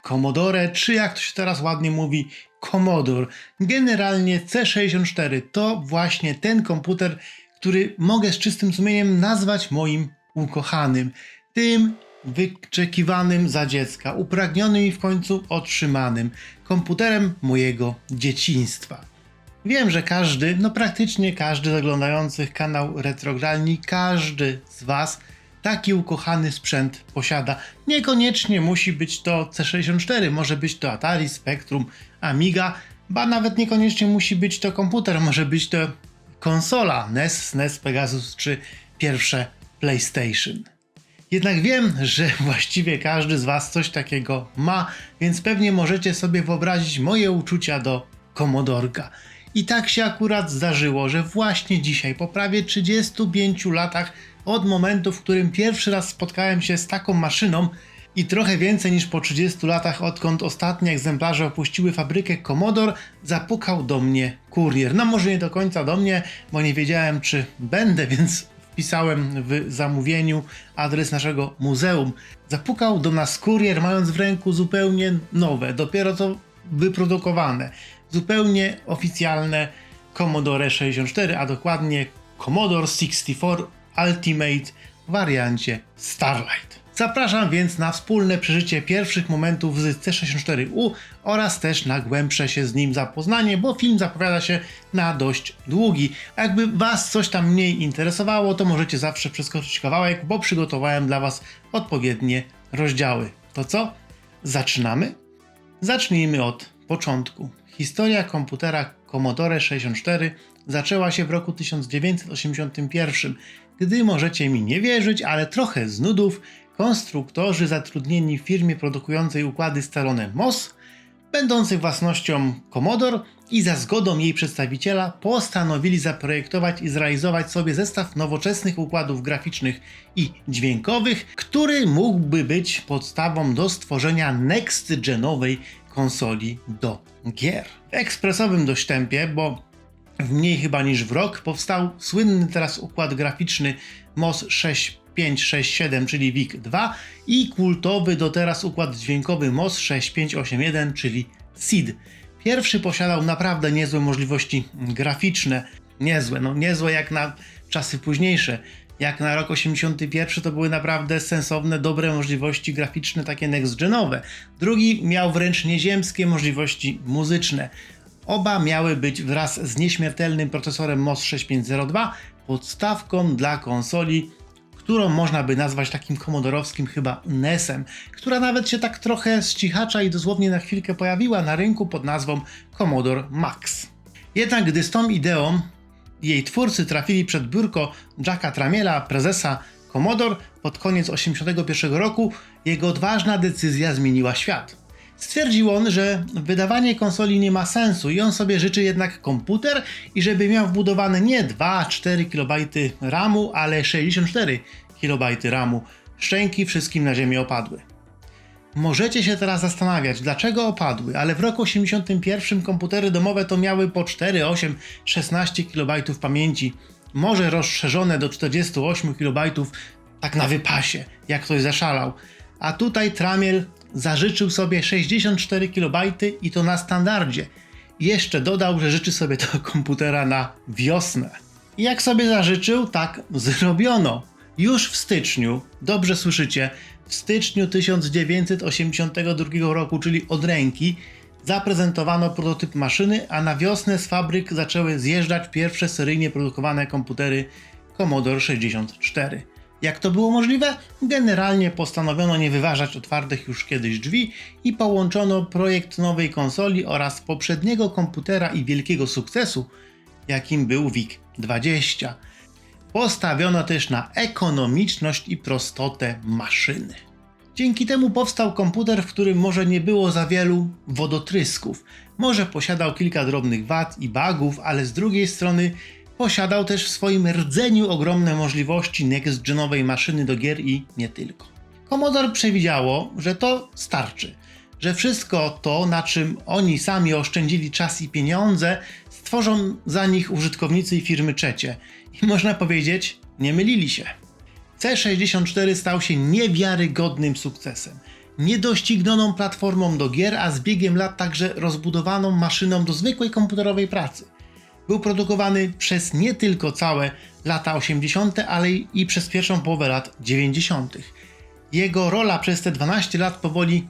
Commodore, czy jak to się teraz ładnie mówi, Commodore. Generalnie C64 to właśnie ten komputer, który mogę z czystym sumieniem nazwać moim ukochanym. Tym wyczekiwanym za dziecka, upragnionym i w końcu otrzymanym komputerem mojego dzieciństwa. Wiem, że każdy, praktycznie każdy z oglądających kanał Retrogralni, każdy z Was taki ukochany sprzęt posiada. Niekoniecznie musi być to C64, może być to Atari, Spectrum, Amiga, ba nawet niekoniecznie musi być to komputer, może być to konsola NES, SNES, Pegasus czy pierwsze PlayStation. Jednak wiem, że właściwie każdy z Was coś takiego ma, więc pewnie możecie sobie wyobrazić moje uczucia do Commodorka. I tak się akurat zdarzyło, że właśnie dzisiaj, po prawie 35 latach od momentu, w którym pierwszy raz spotkałem się z taką maszyną i trochę więcej niż po 30 latach, odkąd ostatnie egzemplarze opuściły fabrykę Commodore, zapukał do mnie kurier. Może nie do końca do mnie, bo nie wiedziałem, czy będę, więc wpisałem w zamówieniu adres naszego muzeum. Zapukał do nas kurier, mając w ręku zupełnie nowe, dopiero co wyprodukowane, zupełnie oficjalne Commodore 64, a dokładnie Commodore 64 Ultimate w wariancie Starlight. Zapraszam więc na wspólne przeżycie pierwszych momentów z C64U oraz też na głębsze się z nim zapoznanie, bo film zapowiada się na dość długi. A jakby Was coś tam mniej interesowało, to możecie zawsze przeskoczyć kawałek, bo przygotowałem dla Was odpowiednie rozdziały. To co? Zaczynamy? Zacznijmy od początku. Historia komputera Commodore 64 zaczęła się w roku 1981, gdy możecie mi nie wierzyć, ale trochę z nudów konstruktorzy zatrudnieni w firmie produkującej układy scalone MOS, będącej własnością Commodore i za zgodą jej przedstawiciela postanowili zaprojektować i zrealizować sobie zestaw nowoczesnych układów graficznych i dźwiękowych, który mógłby być podstawą do stworzenia next-genowej konsoli do gier. W ekspresowym dość tempie, bo w mniej chyba niż w rok, powstał słynny teraz układ graficzny MOS 6567, czyli VIC-2 i kultowy do teraz układ dźwiękowy MOS 6581, czyli SID. Pierwszy posiadał naprawdę niezłe możliwości graficzne. Niezłe jak na czasy późniejsze. Jak na rok 81 to były naprawdę sensowne, dobre możliwości graficzne, takie next-genowe. Drugi miał wręcz nieziemskie możliwości muzyczne. Oba miały być wraz z nieśmiertelnym procesorem MOS 6502 podstawką dla konsoli, którą można by nazwać takim komodorowskim chyba NES-em, która nawet się tak trochę z cichacza i dosłownie na chwilkę pojawiła na rynku pod nazwą Commodore Max. Jednak gdy z tą ideą jej twórcy trafili przed biurko Jacka Tramiela, prezesa Commodore, pod koniec 1981 roku, jego odważna decyzja zmieniła świat. Stwierdził on, że wydawanie konsoli nie ma sensu i on sobie życzy jednak komputer i żeby miał wbudowane nie 2-4 KB RAMu, ale 64 KB RAMu. Szczęki wszystkim na ziemię opadły. Możecie się teraz zastanawiać, dlaczego opadły, ale w roku 1981 komputery domowe to miały po 4, 8, 16 KB pamięci, może rozszerzone do 48 KB, tak na wypasie, jak ktoś zaszalał. A tutaj Tramiel zażyczył sobie 64 KB i to na standardzie. I jeszcze dodał, że życzy sobie tego komputera na wiosnę. I jak sobie zażyczył, tak zrobiono. Już w styczniu, dobrze słyszycie, w styczniu 1982 roku, czyli od ręki, zaprezentowano prototyp maszyny, a na wiosnę z fabryk zaczęły zjeżdżać pierwsze seryjnie produkowane komputery Commodore 64. Jak to było możliwe? Generalnie postanowiono nie wyważać otwartych już kiedyś drzwi i połączono projekt nowej konsoli oraz poprzedniego komputera i wielkiego sukcesu, jakim był VIC-20. Postawiono też na ekonomiczność i prostotę maszyny. Dzięki temu powstał komputer, w którym może nie było za wielu wodotrysków. Może posiadał kilka drobnych wad i bugów, ale z drugiej strony posiadał też w swoim rdzeniu ogromne możliwości next-genowej maszyny do gier i nie tylko. Commodore przewidziało, że to starczy, że wszystko to, na czym oni sami oszczędzili czas i pieniądze, stworzą za nich użytkownicy i firmy trzecie. I można powiedzieć, nie mylili się. C64 stał się niewiarygodnym sukcesem. niedoścignioną platformą do gier, a z biegiem lat także rozbudowaną maszyną do zwykłej komputerowej pracy. Był produkowany przez nie tylko całe lata 80., ale i przez pierwszą połowę lat 90. Jego rola przez te 12 lat powoli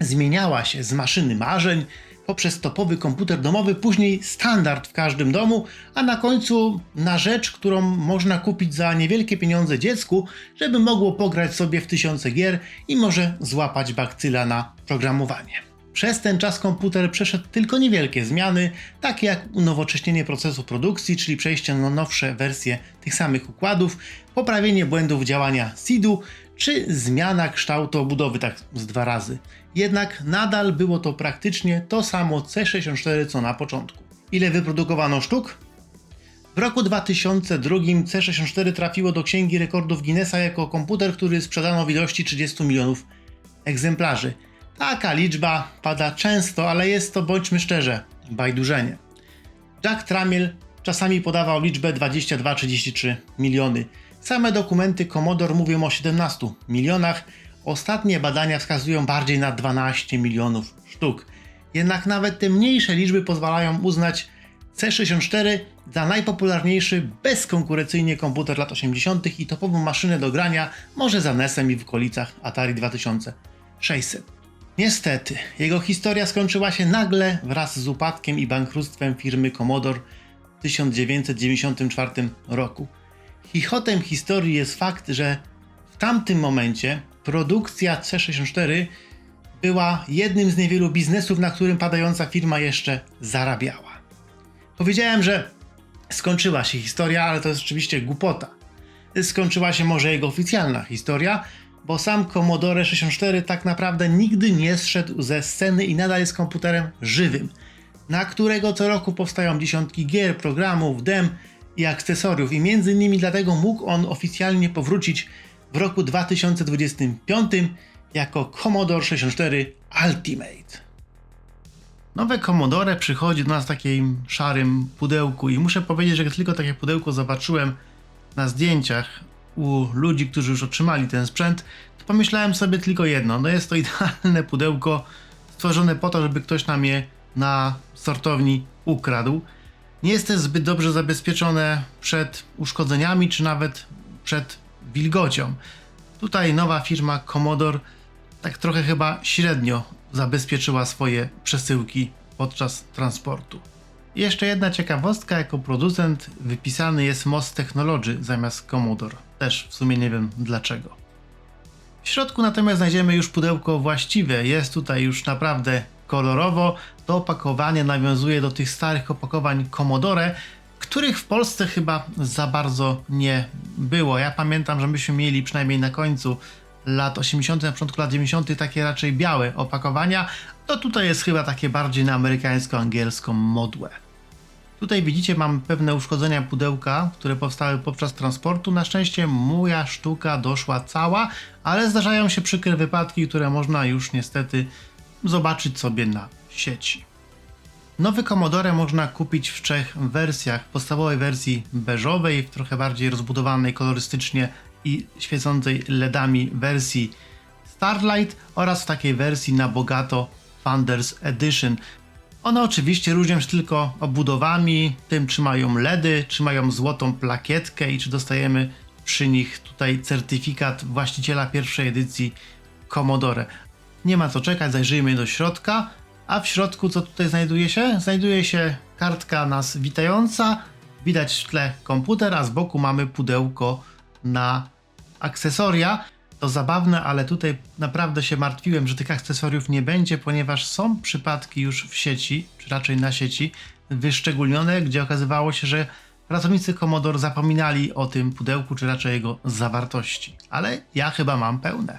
zmieniała się z maszyny marzeń poprzez topowy komputer domowy, później standard w każdym domu, a na końcu na rzecz, którą można kupić za niewielkie pieniądze dziecku, żeby mogło pograć sobie w tysiące gier i może złapać bakcyla na programowanie. Przez ten czas komputer przeszedł tylko niewielkie zmiany, takie jak unowocześnienie procesu produkcji, czyli przejście na nowsze wersje tych samych układów, poprawienie błędów działania SID-u, czy zmiana kształtu obudowy tak z 2 razy. Jednak nadal było to praktycznie to samo C64 co na początku. Ile wyprodukowano sztuk? W roku 2002 C64 trafiło do Księgi Rekordów Guinnessa jako komputer, który sprzedano w ilości 30 milionów egzemplarzy. Taka liczba pada często, ale jest to, bądźmy szczerze, bajdurzenie. Jack Tramiel czasami podawał liczbę 22-33 miliony. Same dokumenty Commodore mówią o 17 milionach, ostatnie badania wskazują bardziej na 12 milionów sztuk. Jednak nawet te mniejsze liczby pozwalają uznać C64 za najpopularniejszy bezkonkurencyjnie komputer lat 80. i topową maszynę do grania, może za NES-em i w okolicach Atari 2600. Niestety, jego historia skończyła się nagle wraz z upadkiem i bankructwem firmy Commodore w 1994 roku. Chichotem historii jest fakt, że w tamtym momencie produkcja C64 była jednym z niewielu biznesów, na którym padająca firma jeszcze zarabiała. Powiedziałem, że skończyła się historia, ale to jest oczywiście głupota. Skończyła się może jego oficjalna historia, bo sam Commodore 64 tak naprawdę nigdy nie zszedł ze sceny i nadal jest komputerem żywym, na którego co roku powstają dziesiątki gier, programów, dem i akcesoriów i między innymi dlatego mógł on oficjalnie powrócić w roku 2025 jako Commodore 64 Ultimate. Nowe Commodore przychodzi do nas w takim szarym pudełku i muszę powiedzieć, że jak tylko takie pudełko zobaczyłem na zdjęciach u ludzi, którzy już otrzymali ten sprzęt, to pomyślałem sobie tylko jedno, no jest to idealne pudełko stworzone po to, żeby ktoś nam je na sortowni ukradł. Nie jest też zbyt dobrze zabezpieczone przed uszkodzeniami, czy nawet przed wilgocią. Tutaj nowa firma Commodore tak trochę chyba średnio zabezpieczyła swoje przesyłki podczas transportu. I jeszcze jedna ciekawostka, jako producent wypisany jest MOS Technology zamiast Commodore. Też w sumie nie wiem dlaczego. W środku natomiast znajdziemy już pudełko właściwe. Jest tutaj już naprawdę kolorowo. To opakowanie nawiązuje do tych starych opakowań Commodore, których w Polsce chyba za bardzo nie było. Ja pamiętam, że myśmy mieli przynajmniej na końcu lat 80., na początku lat 90. takie raczej białe opakowania. To tutaj jest chyba takie bardziej na amerykańsko-angielską modłę. Tutaj widzicie, mam pewne uszkodzenia pudełka, które powstały podczas transportu. Na szczęście moja sztuka doszła cała, ale zdarzają się przykre wypadki, które można już niestety zobaczyć sobie na sieci. Nowy Commodore można kupić w 3 wersjach. W podstawowej wersji beżowej, w trochę bardziej rozbudowanej kolorystycznie i świecącej LEDami wersji Starlight oraz w takiej wersji na bogato Founders Edition. One oczywiście różnią się tylko obudowami, tym czy mają LEDy, czy mają złotą plakietkę i czy dostajemy przy nich tutaj certyfikat właściciela pierwszej edycji Commodore. Nie ma co czekać, zajrzyjmy do środka, a w środku co tutaj znajduje się? Znajduje się kartka nas witająca, widać w tle komputer, a z boku mamy pudełko na akcesoria. To zabawne, ale tutaj naprawdę się martwiłem, że tych akcesoriów nie będzie, ponieważ są przypadki już w sieci, czy raczej na sieci, wyszczególnione, gdzie okazywało się, że pracownicy Commodore zapominali o tym pudełku, czy raczej jego zawartości. Ale ja chyba mam pełne.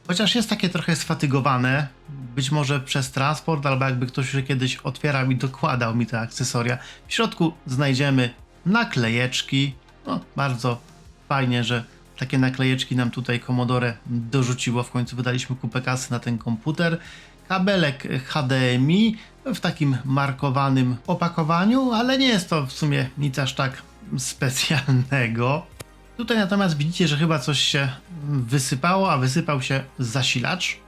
Chociaż jest takie trochę sfatygowane, być może przez transport, albo jakby ktoś już kiedyś otwierał i dokładał mi te akcesoria. W środku znajdziemy naklejeczki. No, bardzo fajnie, że takie naklejeczki nam tutaj Commodore dorzuciło. W końcu wydaliśmy kupę kasy na ten komputer. Kabelek HDMI w takim markowanym opakowaniu, ale nie jest to w sumie nic aż tak specjalnego. Tutaj natomiast widzicie, że chyba coś się wysypało, a wysypał się zasilacz.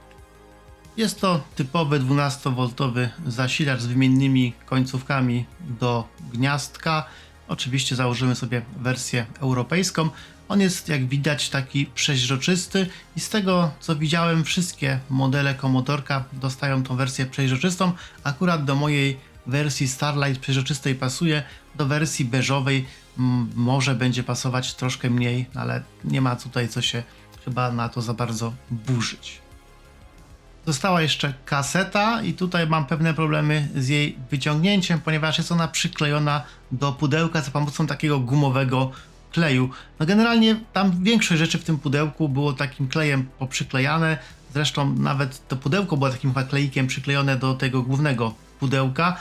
Jest to typowy 12V zasilacz z wymiennymi końcówkami do gniazdka. Oczywiście założymy sobie wersję europejską. On jest, jak widać, taki przeźroczysty i z tego co widziałem, wszystkie modele Commodorka dostają tą wersję przeźroczystą. Akurat do mojej wersji Starlight przeźroczystej pasuje, do wersji beżowej może będzie pasować troszkę mniej, ale nie ma tutaj co się chyba na to za bardzo burzyć. Została jeszcze kaseta i tutaj mam pewne problemy z jej wyciągnięciem, ponieważ jest ona przyklejona do pudełka za pomocą takiego gumowego kleju. No generalnie tam większość rzeczy w tym pudełku było takim klejem poprzyklejane, zresztą nawet to pudełko było takim klejkiem przyklejone do tego głównego pudełka.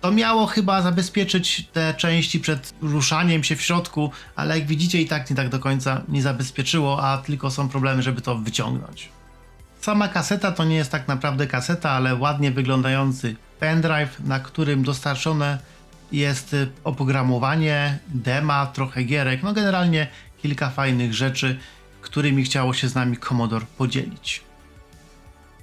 To miało chyba zabezpieczyć te części przed ruszaniem się w środku, ale jak widzicie i tak nie tak do końca nie zabezpieczyło, a tylko są problemy, żeby to wyciągnąć. Sama kaseta to nie jest tak naprawdę kaseta, ale ładnie wyglądający pendrive, na którym dostarczone jest oprogramowanie, dema, trochę gierek, no generalnie kilka fajnych rzeczy, którymi chciało się z nami Commodore podzielić.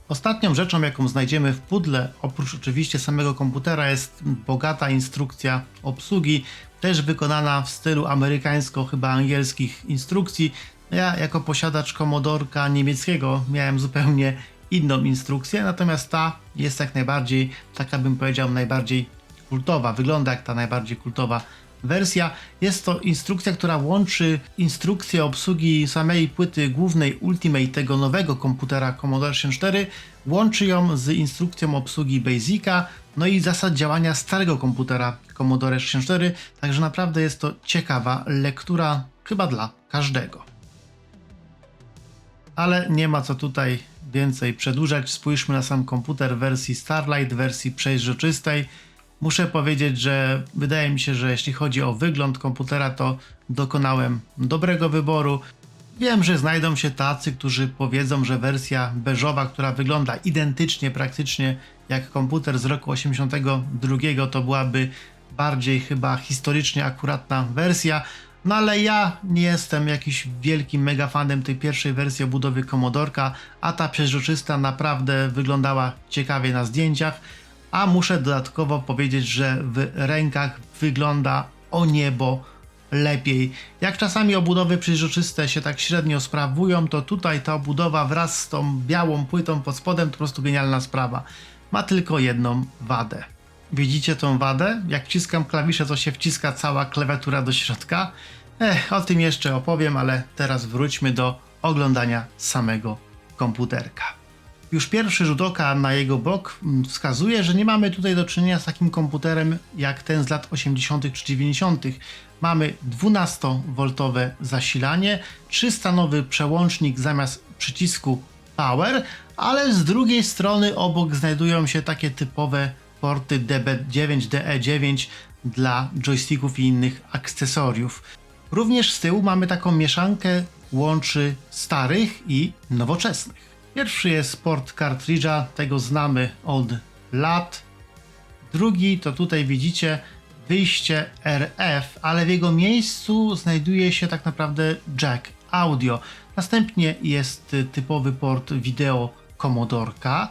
Ostatnią rzeczą, jaką znajdziemy w pudle, oprócz oczywiście samego komputera, jest bogata instrukcja obsługi, też wykonana w stylu amerykańsko, chyba angielskich instrukcji. Ja jako posiadacz Commodorka niemieckiego miałem zupełnie inną instrukcję, natomiast ta jest jak najbardziej, taka bym powiedział, najbardziej kultowa. Wygląda jak ta najbardziej kultowa wersja. Jest to instrukcja, która łączy instrukcję obsługi samej płyty głównej Ultimate tego nowego komputera Commodore 64, łączy ją z instrukcją obsługi Basica, no i zasad działania starego komputera Commodore 64, także naprawdę jest to ciekawa lektura chyba dla każdego. Ale nie ma co tutaj więcej przedłużać. Spójrzmy na sam komputer w wersji Starlight, wersji przejrzystej. Muszę powiedzieć, że wydaje mi się, że jeśli chodzi o wygląd komputera, to dokonałem dobrego wyboru. Wiem, że znajdą się tacy, którzy powiedzą, że wersja beżowa, która wygląda identycznie praktycznie jak komputer z roku 82, to byłaby bardziej chyba historycznie akuratna wersja. No ale ja nie jestem jakiś wielkim mega fanem tej pierwszej wersji obudowy Commodorka, a ta przeźroczysta naprawdę wyglądała ciekawie na zdjęciach, a muszę dodatkowo powiedzieć, że w rękach wygląda o niebo lepiej. Jak czasami obudowy przeźroczyste się tak średnio sprawują, to tutaj ta obudowa wraz z tą białą płytą pod spodem to po prostu genialna sprawa. Ma tylko jedną wadę. Widzicie tą wadę? Jak wciskam klawisze, to się wciska cała klawiatura do środka. O tym jeszcze opowiem, ale teraz wróćmy do oglądania samego komputerka. Już pierwszy rzut oka na jego bok wskazuje, że nie mamy tutaj do czynienia z takim komputerem jak ten z lat 80. czy 90. Mamy 12V zasilanie, 3-stanowy przełącznik zamiast przycisku Power, ale z drugiej strony obok znajdują się takie typowe porty DB9, DE9 dla joysticków i innych akcesoriów. Również z tyłu mamy taką mieszankę łączy starych i nowoczesnych. Pierwszy jest port kartridża, tego znamy od lat. Drugi to tutaj widzicie wyjście RF, ale w jego miejscu znajduje się tak naprawdę jack audio. Następnie jest typowy port wideo Commodorka.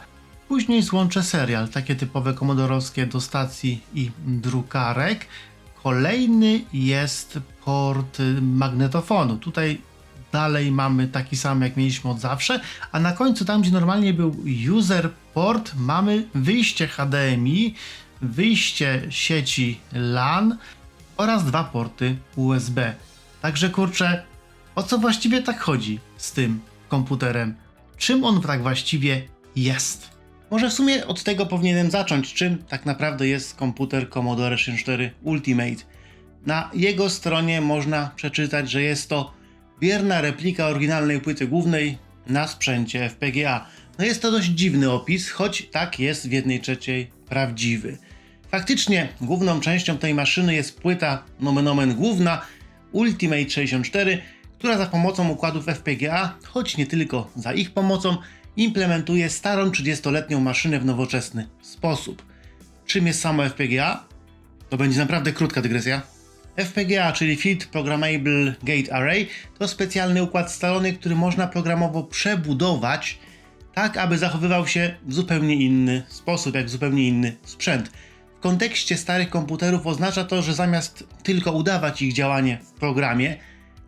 Później złącze serial, takie typowe komodorowskie do stacji i drukarek. Kolejny jest port magnetofonu. Tutaj dalej mamy taki sam jak mieliśmy od zawsze, a na końcu tam gdzie normalnie był user port mamy wyjście HDMI, wyjście sieci LAN oraz 2 porty USB. Także kurczę, o co właściwie tak chodzi z tym komputerem? Czym on tak właściwie jest? Może w sumie od tego powinienem zacząć, czym tak naprawdę jest komputer Commodore 64 Ultimate. Na jego stronie można przeczytać, że jest to bierna replika oryginalnej płyty głównej na sprzęcie FPGA. No jest to dość dziwny opis, choć tak jest w 1/3 prawdziwy. Faktycznie główną częścią tej maszyny jest płyta nomen omen główna Ultimate 64, która za pomocą układów FPGA, choć nie tylko za ich pomocą, implementuje starą 30-letnią maszynę w nowoczesny sposób. Czym jest samo FPGA? To będzie naprawdę krótka dygresja. FPGA, czyli Field Programmable Gate Array, to specjalny układ scalony, który można programowo przebudować tak aby zachowywał się w zupełnie inny sposób, jak zupełnie inny sprzęt. W kontekście starych komputerów oznacza to, że zamiast tylko udawać ich działanie w programie,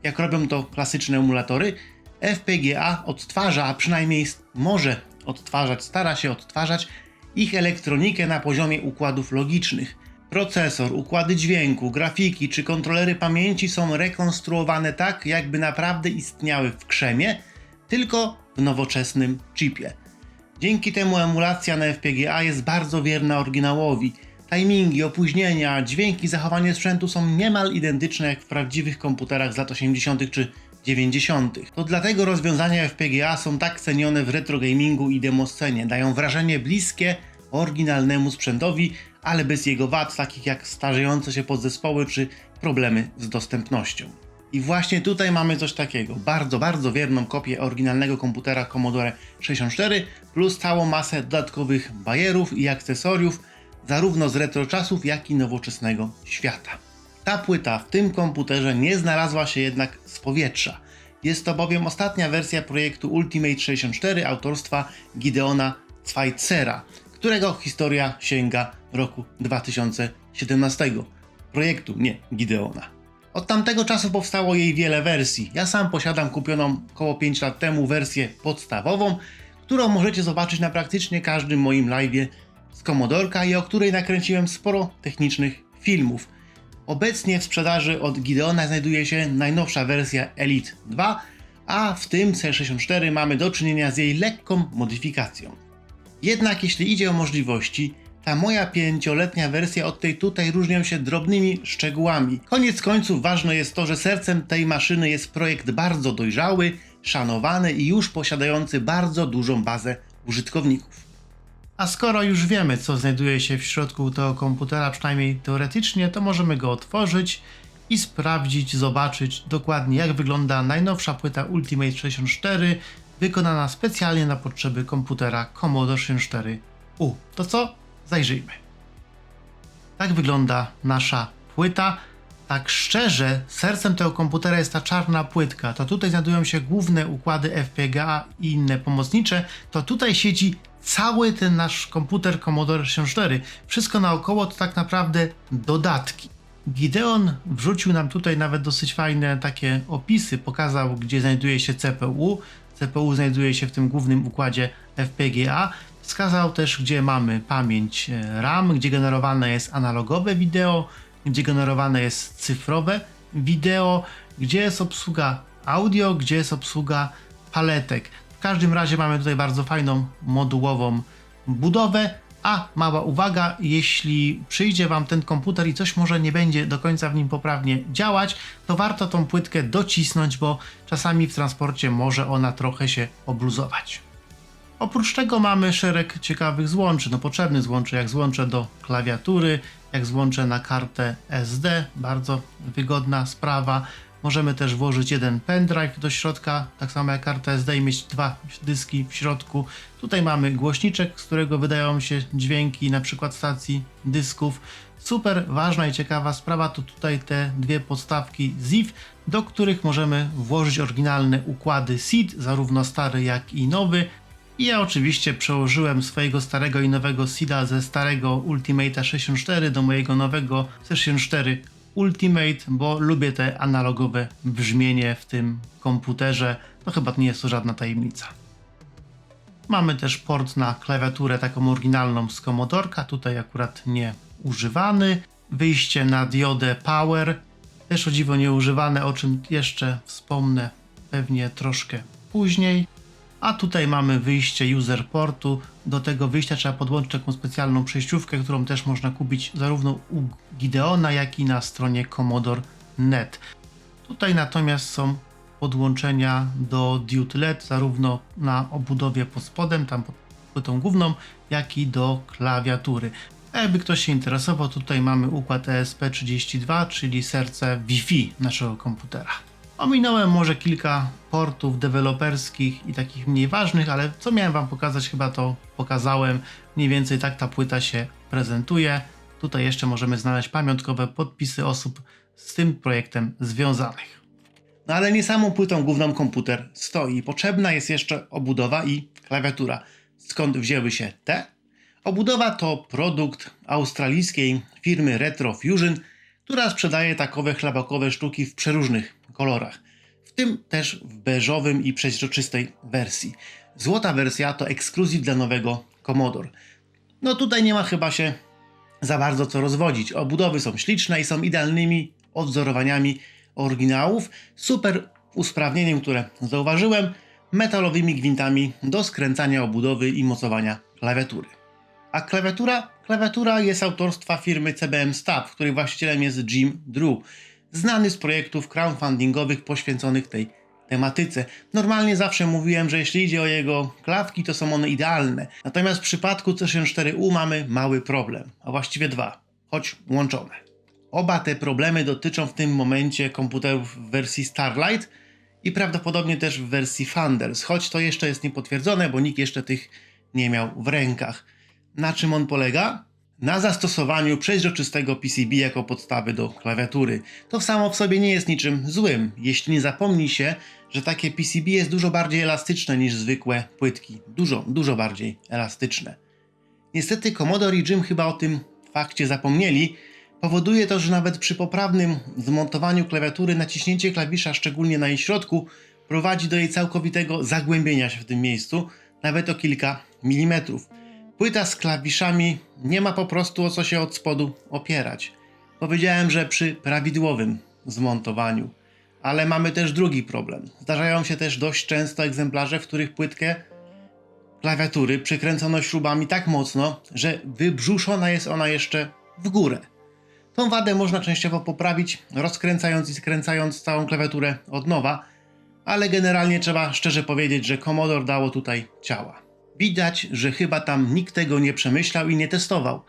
jak robią to klasyczne emulatory, FPGA odtwarza, a przynajmniej może odtwarzać, stara się odtwarzać ich elektronikę na poziomie układów logicznych. Procesor, układy dźwięku, grafiki czy kontrolery pamięci są rekonstruowane tak, jakby naprawdę istniały w krzemie, tylko w nowoczesnym chipie. Dzięki temu emulacja na FPGA jest bardzo wierna oryginałowi. Timingi, opóźnienia, dźwięki, zachowanie sprzętu są niemal identyczne jak w prawdziwych komputerach z lat 80. czy 90. To dlatego rozwiązania FPGA są tak cenione w retro gamingu i demoscenie. Dają wrażenie bliskie oryginalnemu sprzętowi, ale bez jego wad, takich jak starzejące się podzespoły czy problemy z dostępnością. I właśnie tutaj mamy coś takiego. Bardzo, bardzo wierną kopię oryginalnego komputera Commodore 64 plus całą masę dodatkowych bajerów i akcesoriów zarówno z retro czasów, jak i nowoczesnego świata. Ta płyta w tym komputerze nie znalazła się jednak z powietrza. Jest to bowiem ostatnia wersja projektu Ultimate 64 autorstwa Gideona Zweizera, którego historia sięga roku 2017. Projektu, nie Gideona. Od tamtego czasu powstało jej wiele wersji. Ja sam posiadam kupioną około 5 lat temu wersję podstawową, którą możecie zobaczyć na praktycznie każdym moim live'ie z Commodorka i o której nakręciłem sporo technicznych filmów. Obecnie w sprzedaży od Gideona znajduje się najnowsza wersja Elite 2, a w tym C64 mamy do czynienia z jej lekką modyfikacją. Jednak jeśli idzie o możliwości, ta moja 5-letnia wersja od tej tutaj różnią się drobnymi szczegółami. Koniec końców ważne jest to, że sercem tej maszyny jest projekt bardzo dojrzały, szanowany i już posiadający bardzo dużą bazę użytkowników. A skoro już wiemy, co znajduje się w środku tego komputera, przynajmniej teoretycznie, to możemy go otworzyć i sprawdzić, zobaczyć dokładnie, jak wygląda najnowsza płyta Ultimate 64, wykonana specjalnie na potrzeby komputera Commodore 64U. To co? Zajrzyjmy. Tak wygląda nasza płyta. Tak szczerze, sercem tego komputera jest ta czarna płytka. To tutaj znajdują się główne układy FPGA i inne pomocnicze. To tutaj siedzi cały ten nasz komputer Commodore 64. Wszystko naokoło to tak naprawdę dodatki. Gideon wrzucił nam tutaj nawet dosyć fajne takie opisy. Pokazał, gdzie znajduje się CPU. CPU znajduje się w tym głównym układzie FPGA. Wskazał też, gdzie mamy pamięć RAM, gdzie generowane jest analogowe wideo, gdzie generowane jest cyfrowe wideo, gdzie jest obsługa audio, gdzie jest obsługa paletek. W każdym razie mamy tutaj bardzo fajną modułową budowę, a mała uwaga, jeśli przyjdzie Wam ten komputer i coś może nie będzie do końca w nim poprawnie działać, to warto tą płytkę docisnąć, bo czasami w transporcie może ona trochę się obluzować. Oprócz tego mamy szereg ciekawych złączy, potrzebnych złączy, jak złącze do klawiatury, jak złącze na kartę SD, bardzo wygodna sprawa. Możemy też włożyć jeden pendrive do środka, tak samo jak kartę SD i mieć dwa dyski w środku. Tutaj mamy głośniczek, z którego wydają się dźwięki na przykład stacji dysków. Super ważna i ciekawa sprawa to tutaj te dwie podstawki ZIF, do których możemy włożyć oryginalne układy SID, zarówno stary jak i nowy. I ja oczywiście przełożyłem swojego starego i nowego SID-a ze starego Ultimate'a 64 do mojego nowego C64 Ultimate, bo lubię te analogowe brzmienie w tym komputerze. No chyba nie jest to żadna tajemnica. Mamy też port na klawiaturę taką oryginalną z Commodorka, tutaj akurat nie używany. Wyjście na diodę Power, też o dziwo nieużywane, o czym jeszcze wspomnę pewnie troszkę później. A tutaj mamy wyjście user portu. Do tego wyjścia trzeba podłączyć taką specjalną przejściówkę, którą też można kupić zarówno u Gideona, jak i na stronie Commodore.net. Tutaj natomiast są podłączenia do diod LED, zarówno na obudowie pod spodem, tam pod płytą główną, jak i do klawiatury. A jakby ktoś się interesował, tutaj mamy układ ESP32, czyli serce Wi-Fi naszego komputera. Ominąłem może kilka portów deweloperskich i takich mniej ważnych, ale co miałem Wam pokazać, chyba to pokazałem. Mniej więcej tak ta płyta się prezentuje. Tutaj jeszcze możemy znaleźć pamiątkowe podpisy osób z tym projektem związanych. No ale nie samą płytą główną komputer stoi. Potrzebna jest jeszcze obudowa i klawiatura. Skąd wzięły się te? Obudowa to produkt australijskiej firmy Retro Fusion, która sprzedaje takowe chlabakowe sztuki w przeróżnych kolorach. W tym też w beżowym i przeźroczystej wersji. Złota wersja to ekskluzyw dla nowego Commodore. No tutaj nie ma chyba się za bardzo co rozwodzić. Obudowy są śliczne i są idealnymi odwzorowaniami oryginałów. Super usprawnieniem, które zauważyłem, metalowymi gwintami do skręcania obudowy i mocowania klawiatury. A klawiatura jest autorstwa firmy CBM Staff, której właścicielem jest Jim Drew, znany z projektów crowdfundingowych poświęconych tej tematyce. Normalnie zawsze mówiłem, że jeśli idzie o jego klawki, to są one idealne. Natomiast w przypadku C64U mamy mały problem, a właściwie dwa, choć łączone. Oba te problemy dotyczą w tym momencie komputerów w wersji Starlight i prawdopodobnie też w wersji Thunders, choć to jeszcze jest niepotwierdzone, bo nikt jeszcze tych nie miał w rękach. Na czym on polega? Na zastosowaniu przeźroczystego PCB jako podstawy do klawiatury. To samo w sobie nie jest niczym złym, jeśli nie zapomni się, że takie PCB jest dużo bardziej elastyczne niż zwykłe płytki. Dużo bardziej elastyczne. Niestety Commodore i Jim chyba o tym fakcie zapomnieli. Powoduje to, że nawet przy poprawnym zmontowaniu klawiatury naciśnięcie klawisza, szczególnie na jej środku, prowadzi do jej całkowitego zagłębienia się w tym miejscu, nawet o kilka milimetrów. Płyta z klawiszami nie ma po prostu o co się od spodu opierać. Powiedziałem, że przy prawidłowym zmontowaniu. Ale mamy też drugi problem. Zdarzają się też dość często egzemplarze, w których płytkę klawiatury przykręcono śrubami tak mocno, że wybrzuszona jest ona jeszcze w górę. Tą wadę można częściowo poprawić, rozkręcając i skręcając całą klawiaturę od nowa, ale generalnie trzeba szczerze powiedzieć, że Commodore dało tutaj ciała. Widać, że chyba tam nikt tego nie przemyślał i nie testował.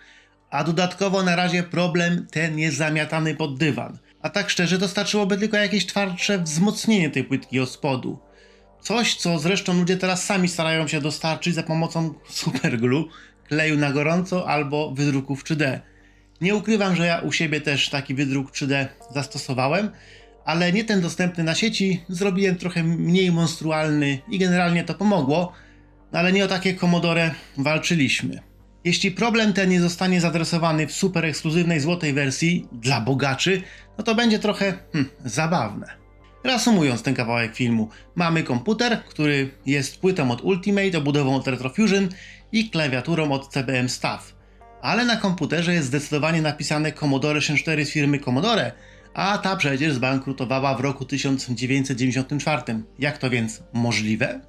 A dodatkowo na razie problem ten jest zamiatany pod dywan. A tak szczerze to starczyłoby tylko jakieś twardsze wzmocnienie tej płytki od spodu. Coś, co zresztą ludzie teraz sami starają się dostarczyć za pomocą superglue, kleju na gorąco albo wydruków 3D. Nie ukrywam, że ja u siebie też taki wydruk 3D zastosowałem, ale nie ten dostępny na sieci, zrobiłem trochę mniej monstrualny i generalnie to pomogło, ale nie o takie Commodore walczyliśmy. Jeśli problem ten nie zostanie zadresowany w super ekskluzywnej złotej wersji dla bogaczy, no to będzie trochę zabawne. Reasumując ten kawałek filmu, mamy komputer, który jest płytą od Ultimate, obudową od Retro Fusion i klawiaturą od CBM Staff. Ale na komputerze jest zdecydowanie napisane Commodore 64 z firmy Commodore, a ta przecież zbankrutowała w roku 1994. Jak to więc możliwe?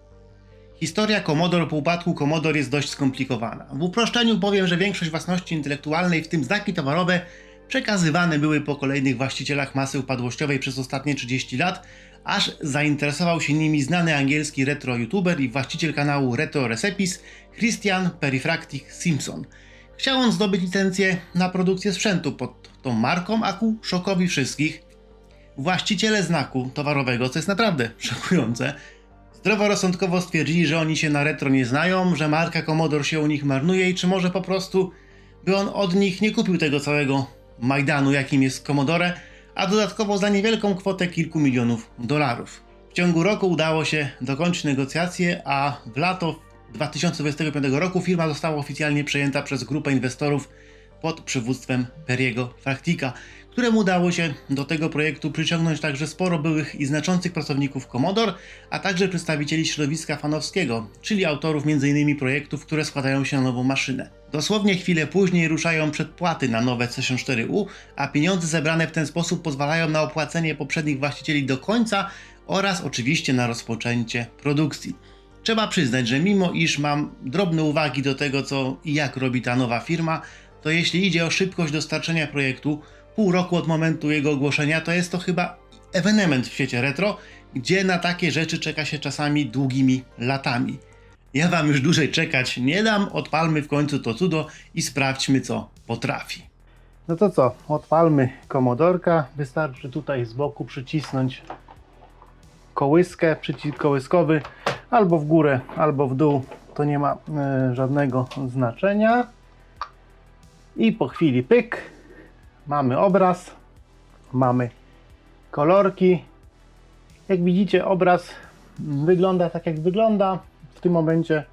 Historia Commodore po upadku Commodore jest dość skomplikowana. W uproszczeniu powiem, że większość własności intelektualnej, w tym znaki towarowe, przekazywane były po kolejnych właścicielach masy upadłościowej przez ostatnie 30 lat, aż zainteresował się nimi znany angielski retro youtuber i właściciel kanału Retro Recipes Christian Perifractic Simpson. Chciał on zdobyć licencję na produkcję sprzętu pod tą marką, a ku szokowi wszystkich właściciele znaku towarowego, co jest naprawdę szokujące, zdroworozsądkowo stwierdzili, że oni się na retro nie znają, że marka Commodore się u nich marnuje i czy może po prostu by on od nich nie kupił tego całego majdanu, jakim jest Commodore, a dodatkowo za niewielką kwotę kilku milionów dolarów. W ciągu roku udało się dokończyć negocjacje, a w lato 2025 roku firma została oficjalnie przejęta przez grupę inwestorów pod przywództwem Perry'ego Fractica, któremu udało się do tego projektu przyciągnąć także sporo byłych i znaczących pracowników Commodore, a także przedstawicieli środowiska fanowskiego, czyli autorów m.in. projektów, które składają się na nową maszynę. Dosłownie chwilę później ruszają przedpłaty na nowe C64U, a pieniądze zebrane w ten sposób pozwalają na opłacenie poprzednich właścicieli do końca oraz oczywiście na rozpoczęcie produkcji. Trzeba przyznać, że mimo iż mam drobne uwagi do tego, co i jak robi ta nowa firma, to jeśli idzie o szybkość dostarczenia projektu, pół roku od momentu jego ogłoszenia, to jest to chyba ewenement w świecie retro, gdzie na takie rzeczy czeka się czasami długimi latami. Ja wam już dłużej czekać nie dam, odpalmy w końcu to cudo i sprawdźmy, co potrafi. No to co, odpalmy komodorka, wystarczy tutaj z boku przycisnąć kołyskę, przycisk kołyskowy, albo w górę, albo w dół, to nie ma żadnego znaczenia. I po chwili pyk, mamy obraz, mamy kolorki Jak widzicie, obraz wygląda tak, jak wygląda. W tym momencie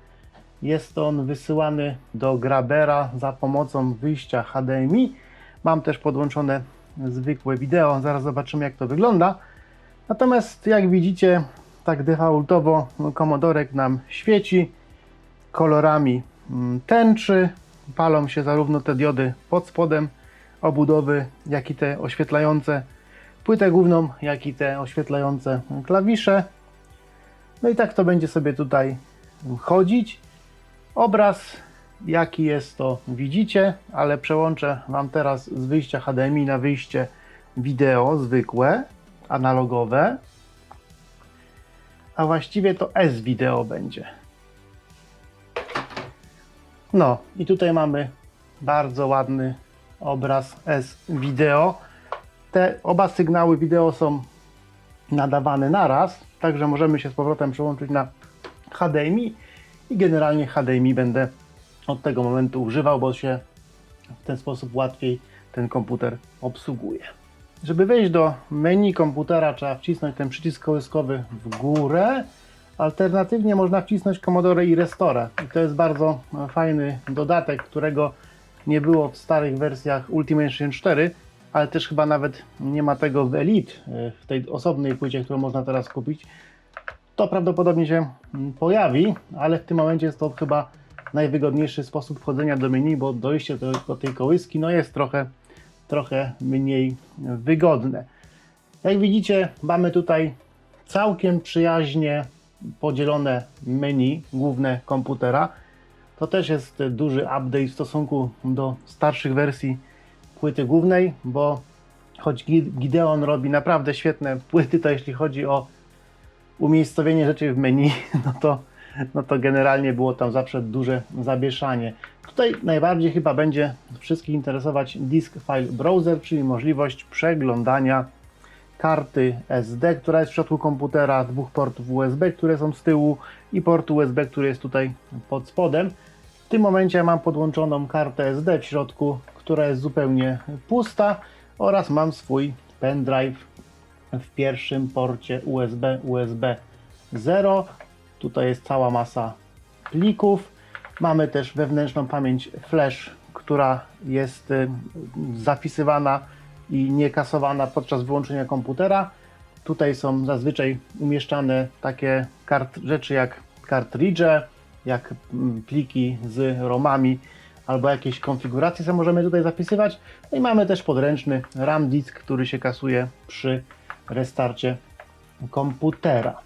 jest on wysyłany do Grabera za pomocą wyjścia HDMI. Mam też podłączone zwykłe wideo, zaraz zobaczymy, jak to wygląda. Natomiast jak widzicie, tak defaultowo komodorek nam świeci kolorami tęczy. Palą się zarówno te diody pod spodem obudowy, jak i te oświetlające płytę główną, jak i te oświetlające klawisze. No i tak to będzie sobie tutaj chodzić. Obraz jaki jest, to widzicie, ale przełączę Wam teraz z wyjścia HDMI na wyjście wideo zwykłe, analogowe, a właściwie to S-Video będzie. No i tutaj mamy bardzo ładny obraz S-Video. Te oba sygnały wideo są nadawane naraz, także możemy się z powrotem przełączyć na HDMI i generalnie HDMI będę od tego momentu używał, bo się w ten sposób łatwiej ten komputer obsługuje. Żeby wejść do menu komputera, trzeba wcisnąć ten przycisk kołyskowy w górę. Alternatywnie można wcisnąć Commodore i Restore. I to jest bardzo fajny dodatek, którego nie było w starych wersjach Ultimate 64, ale też chyba nawet nie ma tego w Elite, w tej osobnej płycie, którą można teraz kupić. To prawdopodobnie się pojawi, ale w tym momencie jest to chyba najwygodniejszy sposób wchodzenia do menu, bo dojście do tej kołyski no jest trochę mniej wygodne. Jak widzicie, mamy tutaj całkiem przyjaźnie podzielone menu główne komputera. To też jest duży update w stosunku do starszych wersji płyty głównej, bo choć Gideon robi naprawdę świetne płyty, to jeśli chodzi o umiejscowienie rzeczy w menu, no to generalnie było tam zawsze duże zawieszanie. Tutaj najbardziej chyba będzie wszystkich interesować Disk File Browser, czyli możliwość przeglądania karty SD, która jest w środku komputera, dwóch portów USB, które są z tyłu i portu USB, który jest tutaj pod spodem. W tym momencie mam podłączoną kartę SD w środku, która jest zupełnie pusta, oraz mam swój pendrive w pierwszym porcie USB 0. Tutaj jest cała masa plików. Mamy też wewnętrzną pamięć flash, która jest zapisywana i nie kasowana podczas wyłączenia komputera. Tutaj są zazwyczaj umieszczane takie rzeczy jak kartridże, jak pliki z ROMami albo jakieś konfiguracje, co możemy tutaj zapisywać. No i mamy też podręczny RAM disk, który się kasuje przy restarcie komputera.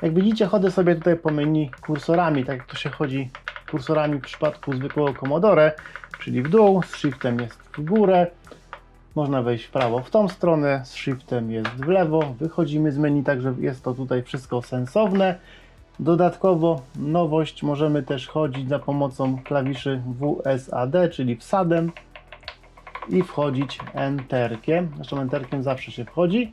Jak widzicie, chodzę sobie tutaj po menu kursorami, tak jak to się chodzi kursorami w przypadku zwykłego Commodore, czyli w dół, z Shiftem jest w górę. Można wejść w prawo w tą stronę, z Shiftem jest w lewo, wychodzimy z menu, także jest to tutaj wszystko sensowne. Dodatkowo nowość, możemy też chodzić za pomocą klawiszy WSAD, czyli wsadem, i wchodzić enterkiem. Zresztą enterkiem zawsze się wchodzi.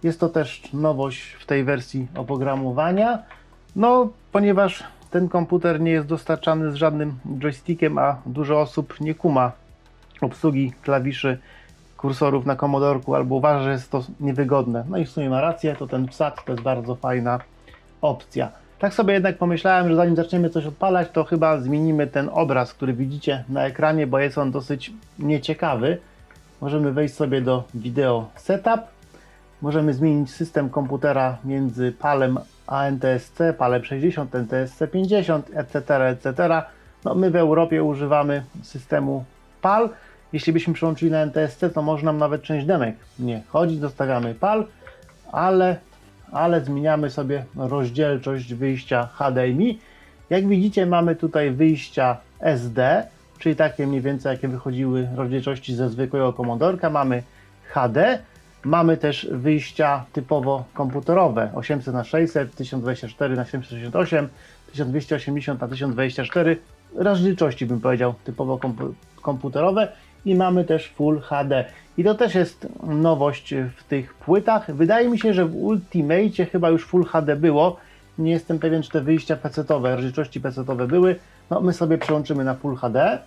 Jest to też nowość w tej wersji oprogramowania, no ponieważ ten komputer nie jest dostarczany z żadnym joystickiem, a dużo osób nie kuma obsługi klawiszy kursorów na komodorku albo uważa, że jest to niewygodne. No i w sumie ma rację, to ten wsad to jest bardzo fajna opcja. Tak sobie jednak pomyślałem, że zanim zaczniemy coś odpalać, to chyba zmienimy ten obraz, który widzicie na ekranie, bo jest on dosyć nieciekawy. Możemy wejść sobie do Video Setup. Możemy zmienić system komputera między PAL-em a NTSC, PAL-em 60, NTSC 50, etc. No, my w Europie używamy systemu PAL. Jeśli byśmy przełączyli na NTSC, to może nam nawet część demek nie chodzić, zostawiamy PAL, ale zmieniamy sobie rozdzielczość wyjścia HDMI. Jak widzicie, mamy tutaj wyjścia SD, czyli takie mniej więcej jakie wychodziły rozdzielczości ze zwykłego komodorka. Mamy HD, mamy też wyjścia typowo komputerowe 800 na 600, 1024 na 768, 1280 na 1024, rozdzielczości bym powiedział typowo komputerowe, i mamy też Full HD. I to też jest nowość w tych płytach. Wydaje mi się, że w Ultimate chyba już Full HD było. Nie jestem pewien, czy te wyjścia PC-owe, rozdzielczości PC-owe były. No, my sobie przełączymy na Full HD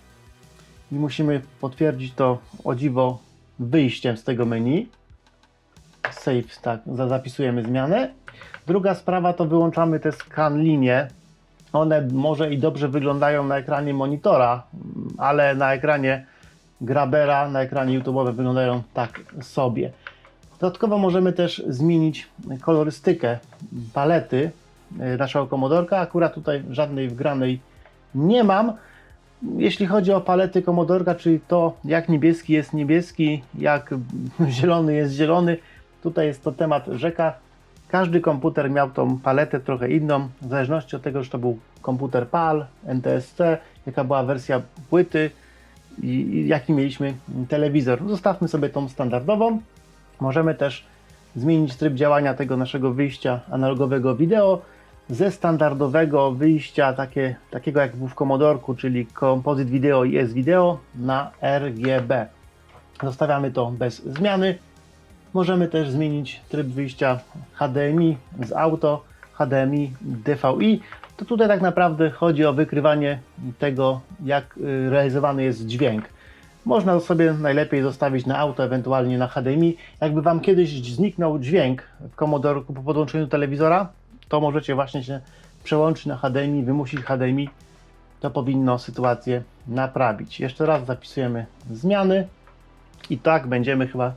i musimy potwierdzić to, o dziwo, wyjściem z tego menu. save, tak, zapisujemy zmianę. Druga sprawa to wyłączamy te scan linie. One może i dobrze wyglądają na ekranie monitora, ale na ekranie Grabera, na ekranie YouTube'owym wyglądają tak sobie. Dodatkowo możemy też zmienić kolorystykę palety naszego komodorka. Akurat tutaj żadnej wgranej nie mam. Jeśli chodzi o palety komodorka, czyli to jak niebieski jest niebieski, jak zielony jest zielony, tutaj jest to temat rzeka. Każdy komputer miał tą paletę trochę inną, w zależności od tego, czy to był komputer PAL, NTSC, jaka była wersja płyty i jaki mieliśmy telewizor. Zostawmy sobie tą standardową. Możemy też zmienić tryb działania tego naszego wyjścia analogowego wideo ze standardowego wyjścia takiego jak był w Commodorku, czyli Composite Video i S-Video na RGB. Zostawiamy to bez zmiany. Możemy też zmienić tryb wyjścia HDMI z auto, HDMI DVI. To tutaj tak naprawdę chodzi o wykrywanie tego, jak realizowany jest dźwięk. Można sobie najlepiej zostawić na auto, ewentualnie na HDMI. Jakby Wam kiedyś zniknął dźwięk w Commodorku po podłączeniu telewizora, to możecie właśnie się przełączyć na HDMI, wymusić HDMI. To powinno sytuację naprawić. Jeszcze raz zapisujemy zmiany i tak będziemy chyba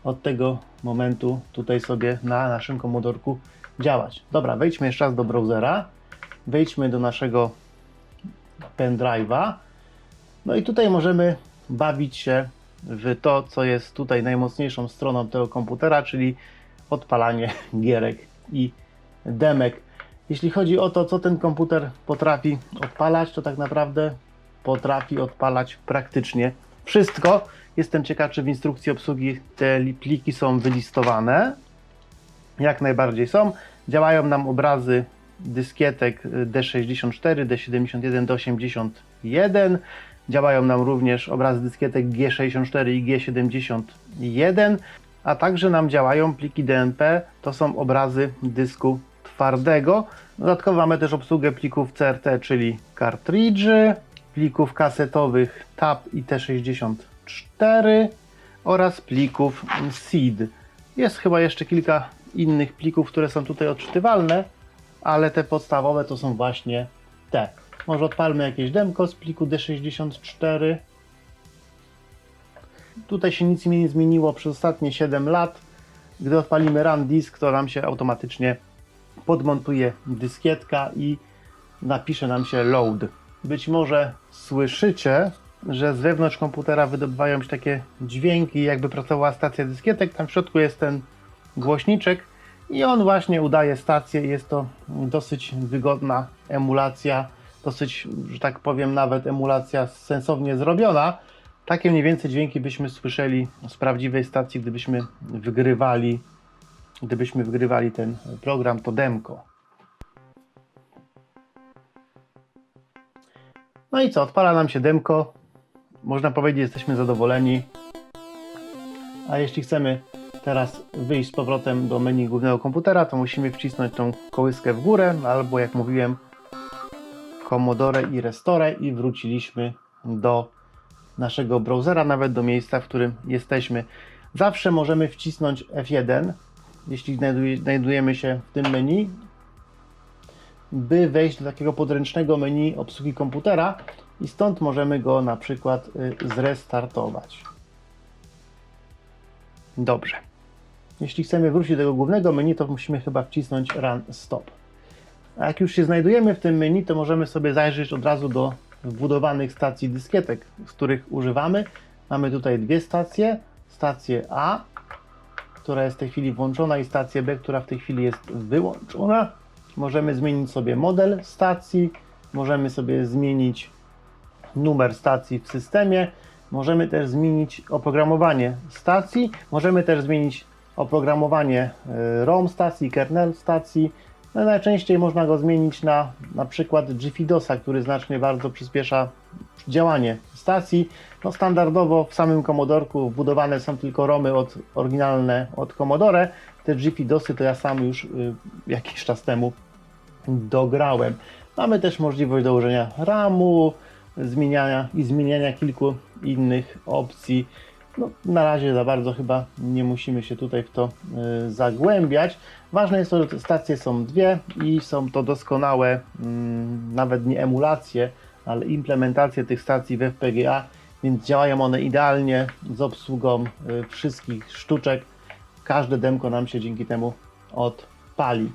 od tego momentu tutaj sobie na naszym komodorku działać. Dobra, wejdźmy jeszcze raz do browsera, wejdźmy do naszego pendrive'a, no i tutaj możemy bawić się w to, co jest tutaj najmocniejszą stroną tego komputera, czyli odpalanie gierek i demek. Jeśli chodzi o to, co ten komputer potrafi odpalać, to tak naprawdę potrafi odpalać praktycznie wszystko. Jestem ciekaw, czy w instrukcji obsługi te pliki są wylistowane. Jak najbardziej są. Działają nam obrazy dyskietek D64, D71, D81. Działają nam również obrazy dyskietek G64 i G71, a także nam działają pliki DNP, to są obrazy dysku twardego. Dodatkowo mamy też obsługę plików CRT, czyli kartridży, plików kasetowych TAP i T64 oraz plików SID. Jest chyba jeszcze kilka innych plików, które są tutaj odczytywalne, ale te podstawowe to są właśnie te. Może odpalmy jakieś demko z pliku D64. Tutaj się nic nie zmieniło przez ostatnie 7 lat. Gdy odpalimy Run Disk, to nam się automatycznie podmontuje dyskietka i napisze nam się Load. Być może słyszycie, że z wewnątrz komputera wydobywają się takie dźwięki, jakby pracowała stacja dyskietek. Tam w środku jest ten głośniczek i on właśnie udaje stację. Jest to dosyć wygodna emulacja, dosyć, że tak powiem, nawet emulacja sensownie zrobiona. Takie mniej więcej dźwięki byśmy słyszeli z prawdziwej stacji, gdybyśmy wygrywali ten program, to demko. No i co, odpala nam się demko. Można powiedzieć, jesteśmy zadowoleni. A jeśli chcemy teraz wyjść z powrotem do menu głównego komputera, to musimy wcisnąć tą kołyskę w górę, albo jak mówiłem, Commodore i Restore i wróciliśmy do naszego browsera, nawet do miejsca, w którym jesteśmy. Zawsze możemy wcisnąć F1, jeśli znajdujemy się w tym menu, by wejść do takiego podręcznego menu obsługi komputera i stąd możemy go na przykład zrestartować. Dobrze. Jeśli chcemy wrócić do tego głównego menu, to musimy chyba wcisnąć Run Stop. A jak już się znajdujemy w tym menu, to możemy sobie zajrzeć od razu do wbudowanych stacji dyskietek, z których używamy. Mamy tutaj dwie stacje. Stację A, która jest w tej chwili włączona, i stację B, która w tej chwili jest wyłączona. Możemy zmienić sobie model stacji, możemy sobie zmienić numer stacji w systemie, możemy też zmienić oprogramowanie stacji, możemy też zmienić oprogramowanie ROM stacji, kernel stacji. No, najczęściej można go zmienić na przykład GFIDOSa, który znacznie bardzo przyspiesza działanie stacji. No, standardowo w samym Commodorku wbudowane są tylko ROMy oryginalne od Commodore. Te GFIDOSy to ja sam już jakiś czas temu dograłem. Mamy też możliwość dołożenia RAM-u, zmieniania kilku innych opcji. No, na razie za bardzo chyba nie musimy się tutaj w to zagłębiać. Ważne jest to, że te stacje są dwie i są to doskonałe, nawet nie emulacje, ale implementacje tych stacji w FPGA, więc działają one idealnie z obsługą wszystkich sztuczek. Każde demko nam się dzięki temu odpali.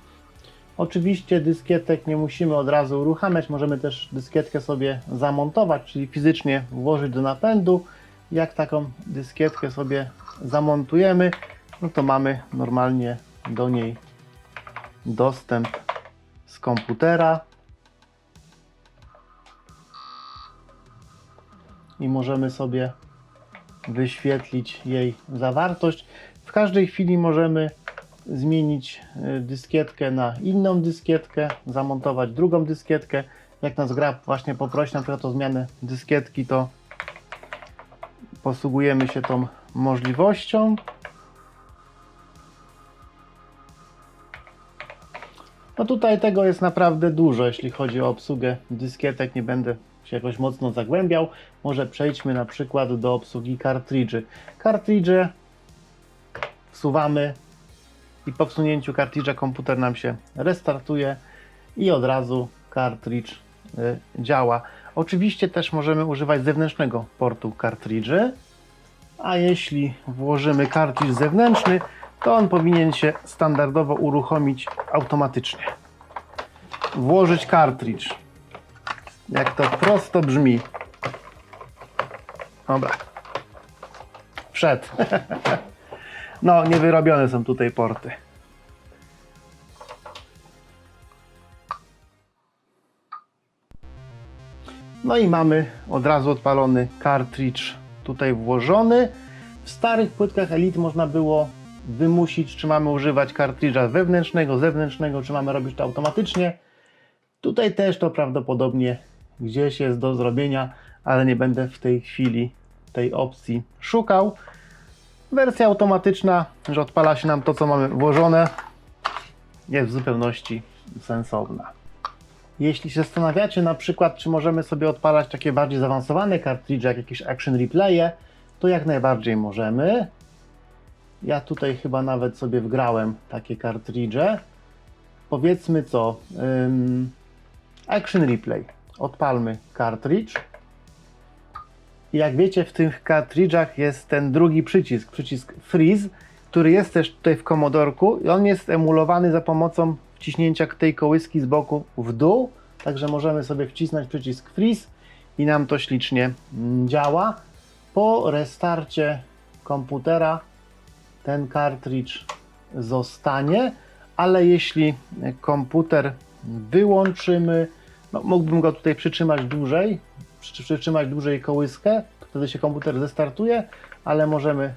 Oczywiście dyskietek nie musimy od razu uruchamiać, możemy też dyskietkę sobie zamontować, czyli fizycznie włożyć do napędu. Jak taką dyskietkę sobie zamontujemy, no to mamy normalnie do niej dostęp z komputera i możemy sobie wyświetlić jej zawartość. W każdej chwili możemy zmienić dyskietkę na inną dyskietkę, zamontować drugą dyskietkę. Jak nas gra właśnie poprosi na przykład o zmianę dyskietki, to posługujemy się tą możliwością. No tutaj tego jest naprawdę dużo, jeśli chodzi o obsługę dyskietek. Nie będę się jakoś mocno zagłębiał. Może przejdźmy na przykład do obsługi kartridży. Kartridże wsuwamy i po wsunięciu kartridża komputer nam się restartuje i od razu kartridż działa. Oczywiście też możemy używać zewnętrznego portu kartridży, a jeśli włożymy kartridż zewnętrzny, to on powinien się standardowo uruchomić automatycznie. Włożyć kartridż. Jak to prosto brzmi. Dobra. Wszedł. No, niewyrobione są tutaj porty. No i mamy od razu odpalony kartridż tutaj włożony. W starych płytkach Elite można było wymusić, czy mamy używać kartridża wewnętrznego, zewnętrznego, czy mamy robić to automatycznie. Tutaj też to prawdopodobnie gdzieś jest do zrobienia, ale nie będę w tej chwili tej opcji szukał. Wersja automatyczna, że odpala się nam to, co mamy włożone, jest w zupełności sensowna. Jeśli się zastanawiacie na przykład, czy możemy sobie odpalać takie bardziej zaawansowane kartridże, jak jakieś Action Replaye, to jak najbardziej możemy. Ja tutaj chyba nawet sobie wgrałem takie kartridże. Powiedzmy co, Action Replay. Odpalmy kartridż. I jak wiecie, w tych kartridżach jest ten drugi przycisk, przycisk Freeze, który jest też tutaj w Commodorku i on jest emulowany za pomocą wciśnięcia tej kołyski z boku w dół. Także możemy sobie wcisnąć przycisk Freeze i nam to ślicznie działa. Po restarcie komputera ten kartridż zostanie, ale jeśli komputer wyłączymy, no, mógłbym go tutaj przytrzymać dłużej kołyskę, wtedy się komputer zestartuje, ale możemy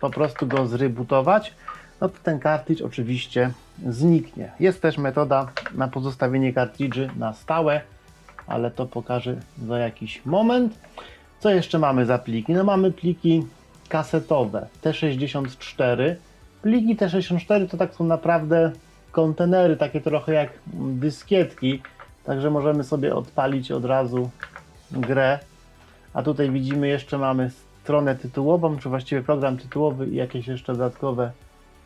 po prostu go zrebootować, no to ten kartridż oczywiście zniknie. Jest też metoda na pozostawienie kartridży na stałe, ale to pokażę za jakiś moment. Co jeszcze mamy za pliki? No mamy pliki kasetowe T64. Pliki T64 to tak są naprawdę kontenery, takie trochę jak dyskietki, także możemy sobie odpalić od razu grę. A tutaj widzimy, jeszcze mamy stronę tytułową, czy właściwie program tytułowy i jakieś jeszcze dodatkowe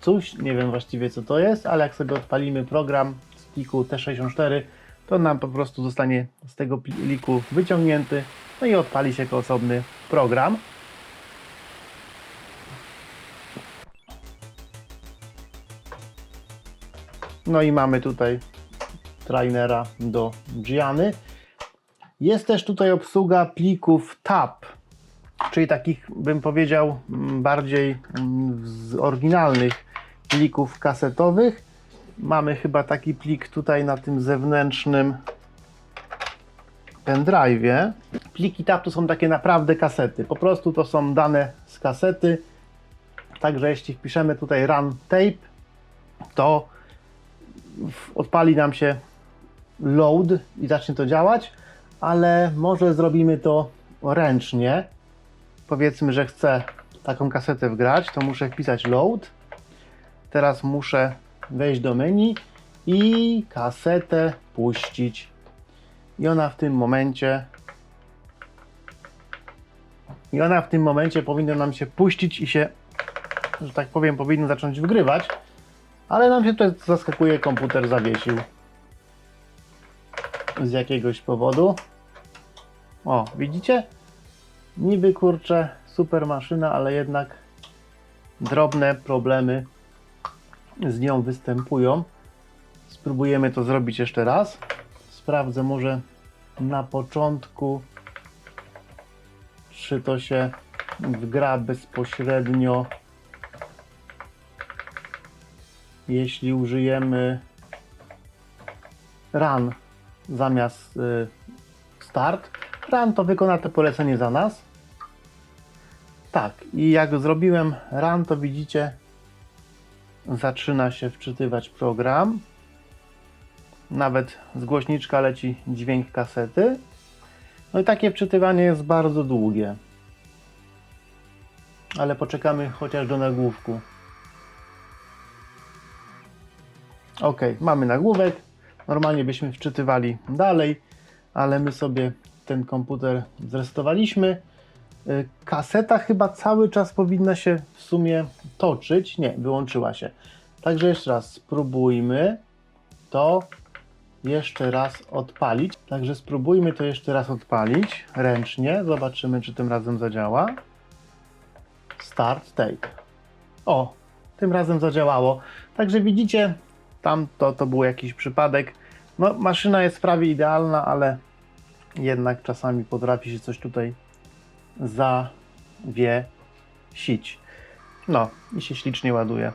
coś, nie wiem właściwie co to jest, ale jak sobie odpalimy program z pliku T64, to nam po prostu zostanie z tego pliku wyciągnięty, no i odpali się jako osobny program. No i mamy tutaj trainera do Giany. Jest też tutaj obsługa plików TAP, czyli takich, bym powiedział, bardziej oryginalnych plików kasetowych. Mamy chyba taki plik tutaj na tym zewnętrznym pendrive'ie. Pliki TAP to są takie naprawdę kasety. Po prostu to są dane z kasety. Także jeśli wpiszemy tutaj run tape, to odpali nam się load i zacznie to działać, ale może zrobimy to ręcznie. Powiedzmy, że chcę taką kasetę wgrać, to muszę wpisać load. Teraz muszę wejść do menu i kasetę puścić. I ona w tym momencie i ona w tym momencie powinna nam się puścić i się, że tak powiem, powinno zacząć wgrywać, ale nam się tutaj zaskakuje, komputer zawiesił z jakiegoś powodu. O, widzicie? Niby kurczę, super maszyna, ale jednak drobne problemy z nią występują. Spróbujemy to zrobić jeszcze raz. Sprawdzę może na początku, czy to się wgra bezpośrednio, jeśli użyjemy run zamiast start. Run to wykona to polecenie za nas. Tak, i jak zrobiłem run, to widzicie, zaczyna się wczytywać program. Nawet z głośniczka leci dźwięk kasety. No i takie wczytywanie jest bardzo długie. Ale poczekamy chociaż do nagłówku. Ok, mamy nagłówek. Normalnie byśmy wczytywali dalej, ale my sobie ten komputer zresetowaliśmy. Kaseta chyba cały czas powinna się w sumie toczyć. Nie, wyłączyła się. Także jeszcze raz spróbujmy to jeszcze raz odpalić. Także spróbujmy to jeszcze raz odpalić ręcznie. Zobaczymy, czy tym razem zadziała. Start take. O, tym razem zadziałało. Także widzicie, to był jakiś przypadek. No, maszyna jest prawie idealna, ale jednak czasami potrafi się coś tutaj zawiesić. No i się ślicznie ładuje.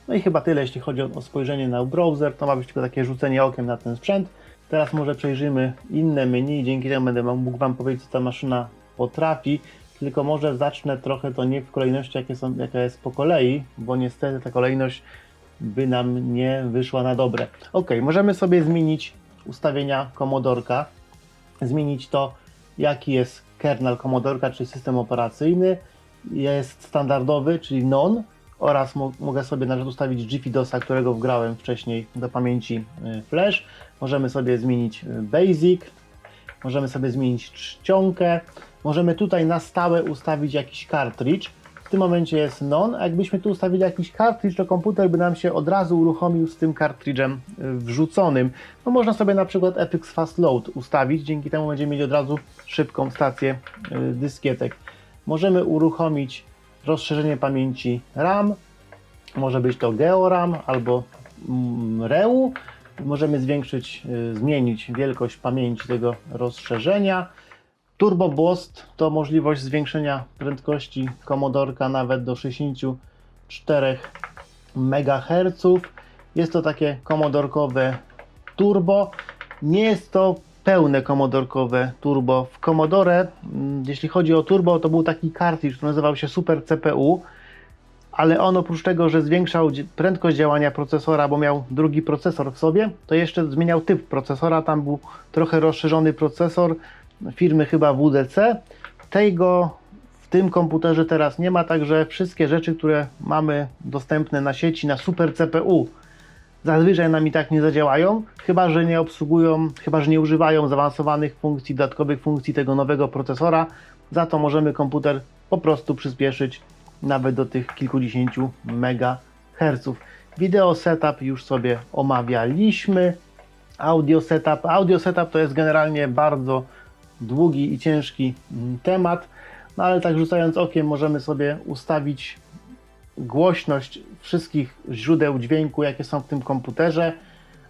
No i chyba tyle, jeśli chodzi o spojrzenie na browser. To ma być tylko takie rzucenie okiem na ten sprzęt. Teraz może przejrzymy inne menu. Dzięki temu będę mógł Wam powiedzieć, co ta maszyna potrafi. Tylko może zacznę trochę to nie w kolejności, jaka jest po kolei, bo niestety ta kolejność by nam nie wyszła na dobre. Ok, możemy sobie zmienić ustawienia Commodorka. Zmienić to, jaki jest kernel Commodorka, czyli system operacyjny. Jest standardowy, czyli non. Oraz mogę sobie na przykład ustawić GFIDOSa, którego wgrałem wcześniej do pamięci flash. Możemy sobie zmienić basic. Możemy sobie zmienić czcionkę. Możemy tutaj na stałe ustawić jakiś cartridge. W tym momencie jest non, a jakbyśmy tu ustawili jakiś cartridge, to komputer by nam się od razu uruchomił z tym cartridge'em wrzuconym. No można sobie na przykład FX Fast Load ustawić, dzięki temu będziemy mieli od razu szybką stację dyskietek. Możemy uruchomić rozszerzenie pamięci RAM, może być to GeoRAM albo REU. Możemy zmienić wielkość pamięci tego rozszerzenia. Turbo Boost to możliwość zwiększenia prędkości Commodorka nawet do 64 MHz. Jest to takie komodorkowe turbo. Nie jest to pełne komodorkowe turbo. W Commodore, jeśli chodzi o turbo, to był taki cartridge, który nazywał się Super CPU, ale on oprócz tego, że zwiększał prędkość działania procesora, bo miał drugi procesor w sobie, to jeszcze zmieniał typ procesora. Tam był trochę rozszerzony procesor firmy chyba WDC. Tego w tym komputerze teraz nie ma, także wszystkie rzeczy, które mamy dostępne na sieci na Super CPU, zazwyczaj nam i tak nie zadziałają, chyba że nie obsługują, chyba że nie używają zaawansowanych funkcji, dodatkowych funkcji tego nowego procesora. Za to możemy komputer po prostu przyspieszyć nawet do tych kilkudziesięciu megaherców. Video setup już sobie omawialiśmy. Audio setup to jest generalnie bardzo długi i ciężki temat, no ale tak rzucając okiem możemy sobie ustawić głośność wszystkich źródeł dźwięku, jakie są w tym komputerze,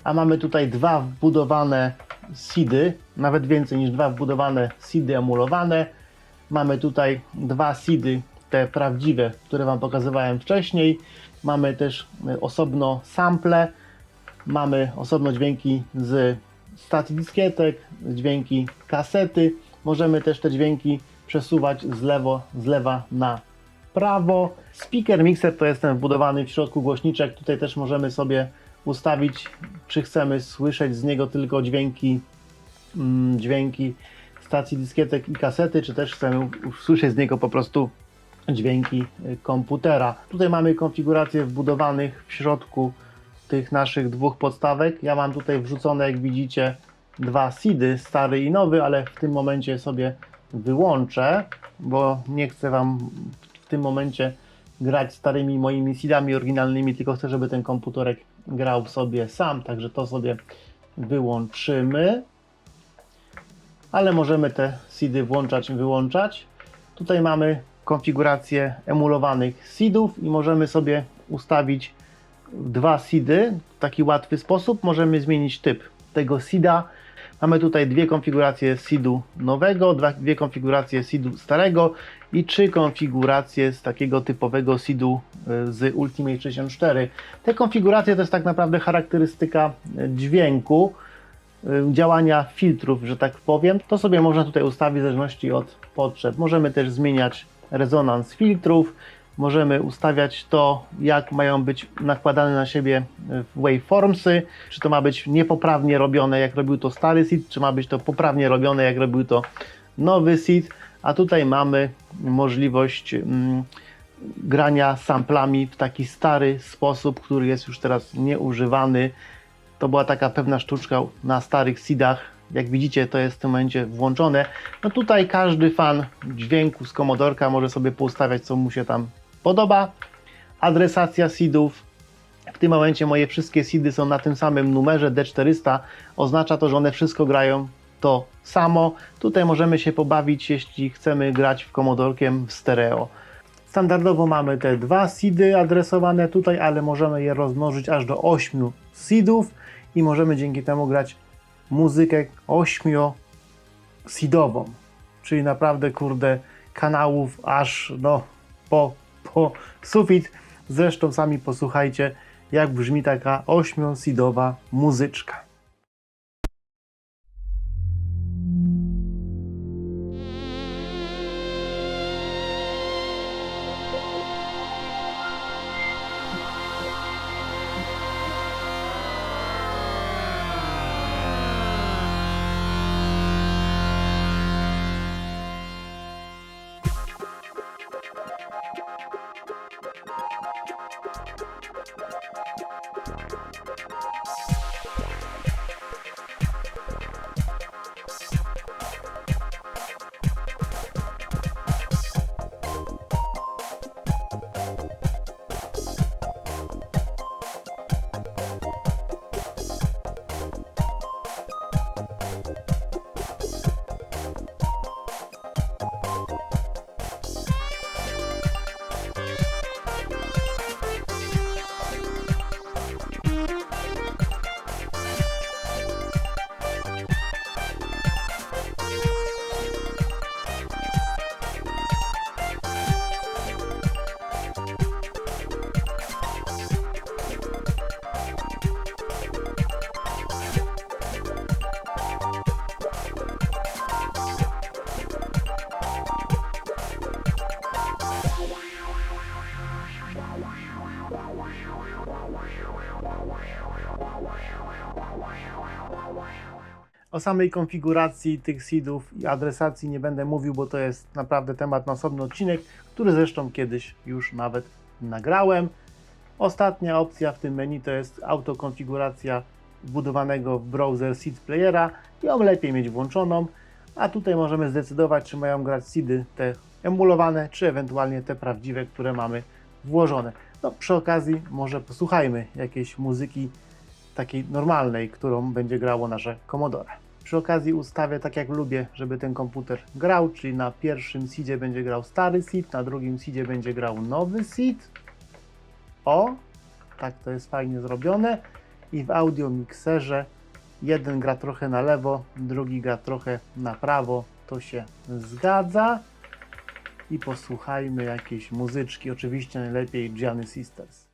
a mamy tutaj dwa wbudowane SID-y, nawet więcej niż dwa wbudowane SID-y emulowane. Mamy tutaj dwa SID-y, te prawdziwe, które Wam pokazywałem wcześniej. Mamy też osobno sample, mamy osobno dźwięki z stacji dyskietek, dźwięki kasety. Możemy też te dźwięki przesuwać z lewa na prawo. Speaker mixer to jest ten wbudowany w środku głośniczek. Tutaj też możemy sobie ustawić, czy chcemy słyszeć z niego tylko dźwięki stacji dyskietek i kasety, czy też chcemy usłyszeć z niego po prostu dźwięki komputera. Tutaj mamy konfigurację wbudowanych w środku tych naszych dwóch podstawek. Ja mam tutaj wrzucone, jak widzicie, dwa SID-y, stary i nowy, ale w tym momencie sobie wyłączę, bo nie chcę Wam w tym momencie grać starymi moimi seedami oryginalnymi, tylko chcę, żeby ten komputerek grał sobie sam, także to sobie wyłączymy. Ale możemy te seedy włączać i wyłączać. Tutaj mamy konfigurację emulowanych seedów i możemy sobie ustawić 2 seedy w taki łatwy sposób. Możemy zmienić typ tego seeda. Mamy tutaj 2 konfiguracje seedu nowego, 2 konfiguracje seedu starego i 3 konfiguracje z takiego typowego seedu z Ultimate 64. Te konfiguracje to jest tak naprawdę charakterystyka dźwięku, działania filtrów, że tak powiem. To sobie można tutaj ustawić w zależności od potrzeb. Możemy też zmieniać rezonans filtrów, możemy ustawiać to, jak mają być nakładane na siebie waveformsy, czy to ma być niepoprawnie robione, jak robił to stary seed, czy ma być to poprawnie robione, jak robił to nowy seed. A tutaj mamy możliwość grania samplami w taki stary sposób, który jest już teraz nieużywany. To była taka pewna sztuczka na starych seedach. Jak widzicie, to jest w tym momencie włączone. No tutaj każdy fan dźwięku z Commodorka może sobie poustawiać, co mu się tam podoba. Adresacja seedów. W tym momencie moje wszystkie seedy są na tym samym numerze D400. Oznacza to, że one wszystko grają to samo. Tutaj możemy się pobawić, jeśli chcemy grać w Commodorkiem w stereo. Standardowo mamy te 2 seedy adresowane tutaj, ale możemy je rozmnożyć aż do 8 seedów i możemy dzięki temu grać muzykę 8-seedową. Czyli naprawdę, kurde, kanałów aż no po sufit. Zresztą sami posłuchajcie, jak brzmi taka 8-seedowa muzyczka. O samej konfiguracji tych seedów i adresacji nie będę mówił, bo to jest naprawdę temat na osobny odcinek, który zresztą kiedyś już nawet nagrałem. Ostatnia opcja w tym menu to jest autokonfiguracja wbudowanego w browser seed playera. Ją lepiej mieć włączoną, a tutaj możemy zdecydować, czy mają grać seedy te emulowane, czy ewentualnie te prawdziwe, które mamy włożone. No, przy okazji może posłuchajmy jakiejś muzyki takiej normalnej, którą będzie grało nasze Commodore. Przy okazji ustawię tak jak lubię, żeby ten komputer grał, czyli na pierwszym seedzie będzie grał stary seed, na drugim seedzie będzie grał nowy seed. O, tak to jest fajnie zrobione. I w audio mikserze jeden gra trochę na lewo, drugi gra trochę na prawo. To się zgadza. I posłuchajmy jakiejś muzyczki, oczywiście najlepiej Gianni Sisters.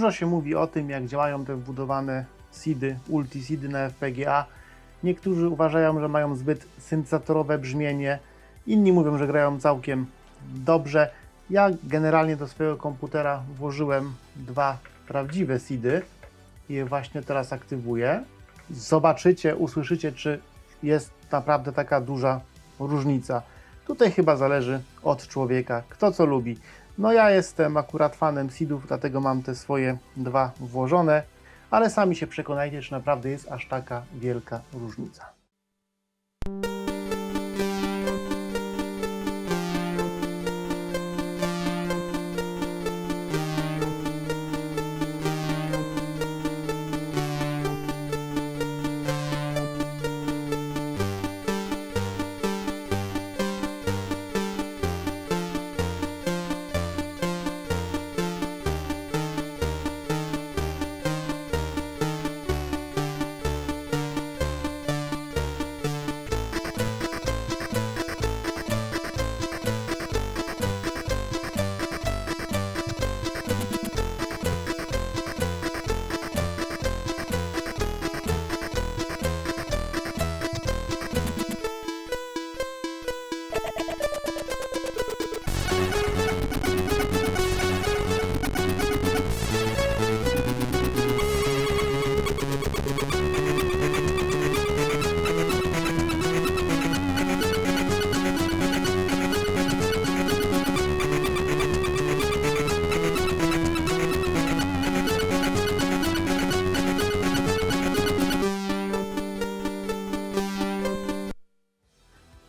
Dużo się mówi o tym, jak działają te wbudowane SID-y, ulti-SID-y na FPGA. Niektórzy uważają, że mają zbyt syntezatorowe brzmienie, inni mówią, że grają całkiem dobrze. Ja generalnie do swojego komputera włożyłem 2 prawdziwe SID-y i je właśnie teraz aktywuję. Zobaczycie, usłyszycie, czy jest naprawdę taka duża różnica. Tutaj chyba zależy od człowieka, kto co lubi. No ja jestem akurat fanem SID-ów, dlatego mam te swoje 2 włożone, ale sami się przekonajcie, czy naprawdę jest aż taka wielka różnica.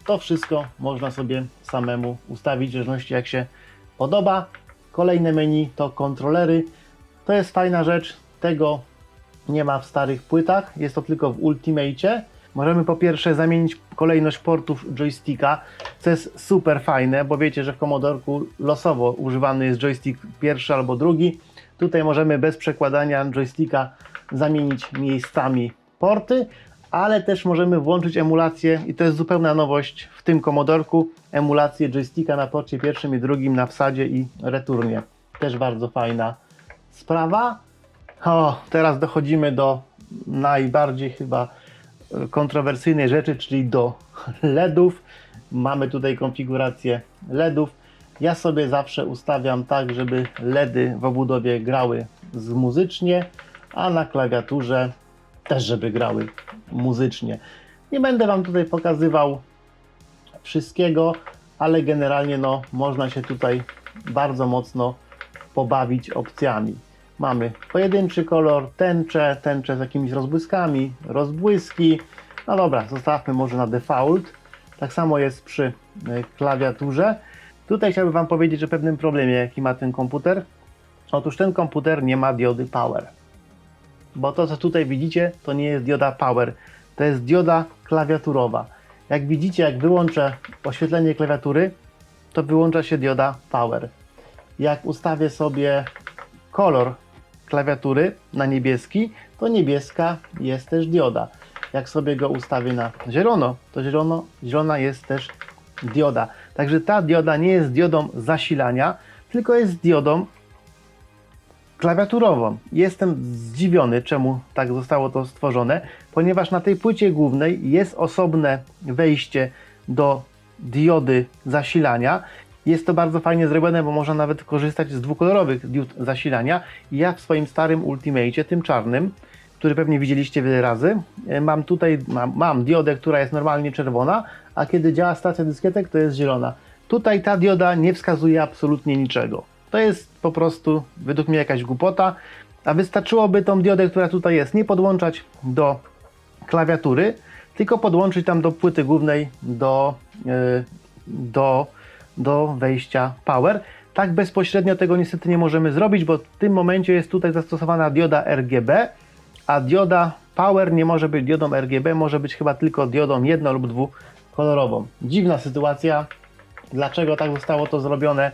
To wszystko można sobie samemu ustawić, w zależności jak się podoba. Kolejne menu to kontrolery. To jest fajna rzecz, tego nie ma w starych płytach, jest to tylko w Ultimate. Możemy po pierwsze zamienić kolejność portów joysticka, co jest super fajne, bo wiecie, że w Commodorku losowo używany jest joystick pierwszy albo drugi. Tutaj możemy bez przekładania joysticka zamienić miejscami porty, ale też możemy włączyć emulację i to jest zupełna nowość w tym Commodorku, emulację joysticka na porcie pierwszym i drugim na wsadzie i returnie. Też bardzo fajna sprawa. O, teraz dochodzimy do najbardziej chyba kontrowersyjnej rzeczy, czyli do LEDów. Mamy tutaj konfigurację LEDów. Ja sobie zawsze ustawiam tak, żeby LEDy w obudowie grały muzycznie, a na klawiaturze też, żeby grały muzycznie. Nie będę Wam tutaj pokazywał wszystkiego, ale generalnie no, można się tutaj bardzo mocno pobawić opcjami. Mamy pojedynczy kolor, tęczę z jakimiś rozbłyskami, rozbłyski. No dobra, zostawmy może na default. Tak samo jest przy klawiaturze. Tutaj chciałbym Wam powiedzieć o pewnym problemie, jaki ma ten komputer. Otóż ten komputer nie ma diody power. Bo to, co tutaj widzicie, to nie jest dioda power. To jest dioda klawiaturowa. Jak widzicie, jak wyłączę oświetlenie klawiatury, to wyłącza się dioda power. Jak ustawię sobie kolor klawiatury na niebieski, to niebieska jest też dioda. Jak sobie go ustawię na zielono, to zielona jest też dioda. Także ta dioda nie jest diodą zasilania, tylko jest diodą klawiaturową. Jestem zdziwiony, czemu tak zostało to stworzone, ponieważ na tej płycie głównej jest osobne wejście do diody zasilania. Jest to bardzo fajnie zrobione, bo można nawet korzystać z dwukolorowych diod zasilania. Ja w swoim starym Ultimate, tym czarnym, który pewnie widzieliście wiele razy, mam tutaj mam diodę, która jest normalnie czerwona, a kiedy działa stacja dyskietek, to jest zielona. Tutaj ta dioda nie wskazuje absolutnie niczego. To jest po prostu według mnie jakaś głupota, a wystarczyłoby tą diodę, która tutaj jest, nie podłączać do klawiatury, tylko podłączyć tam do płyty głównej, do wejścia power. Tak bezpośrednio tego niestety nie możemy zrobić, bo w tym momencie jest tutaj zastosowana dioda RGB, a dioda power nie może być diodą RGB, może być chyba tylko diodą jedno- lub dwukolorową. Dziwna sytuacja. Dlaczego tak zostało to zrobione?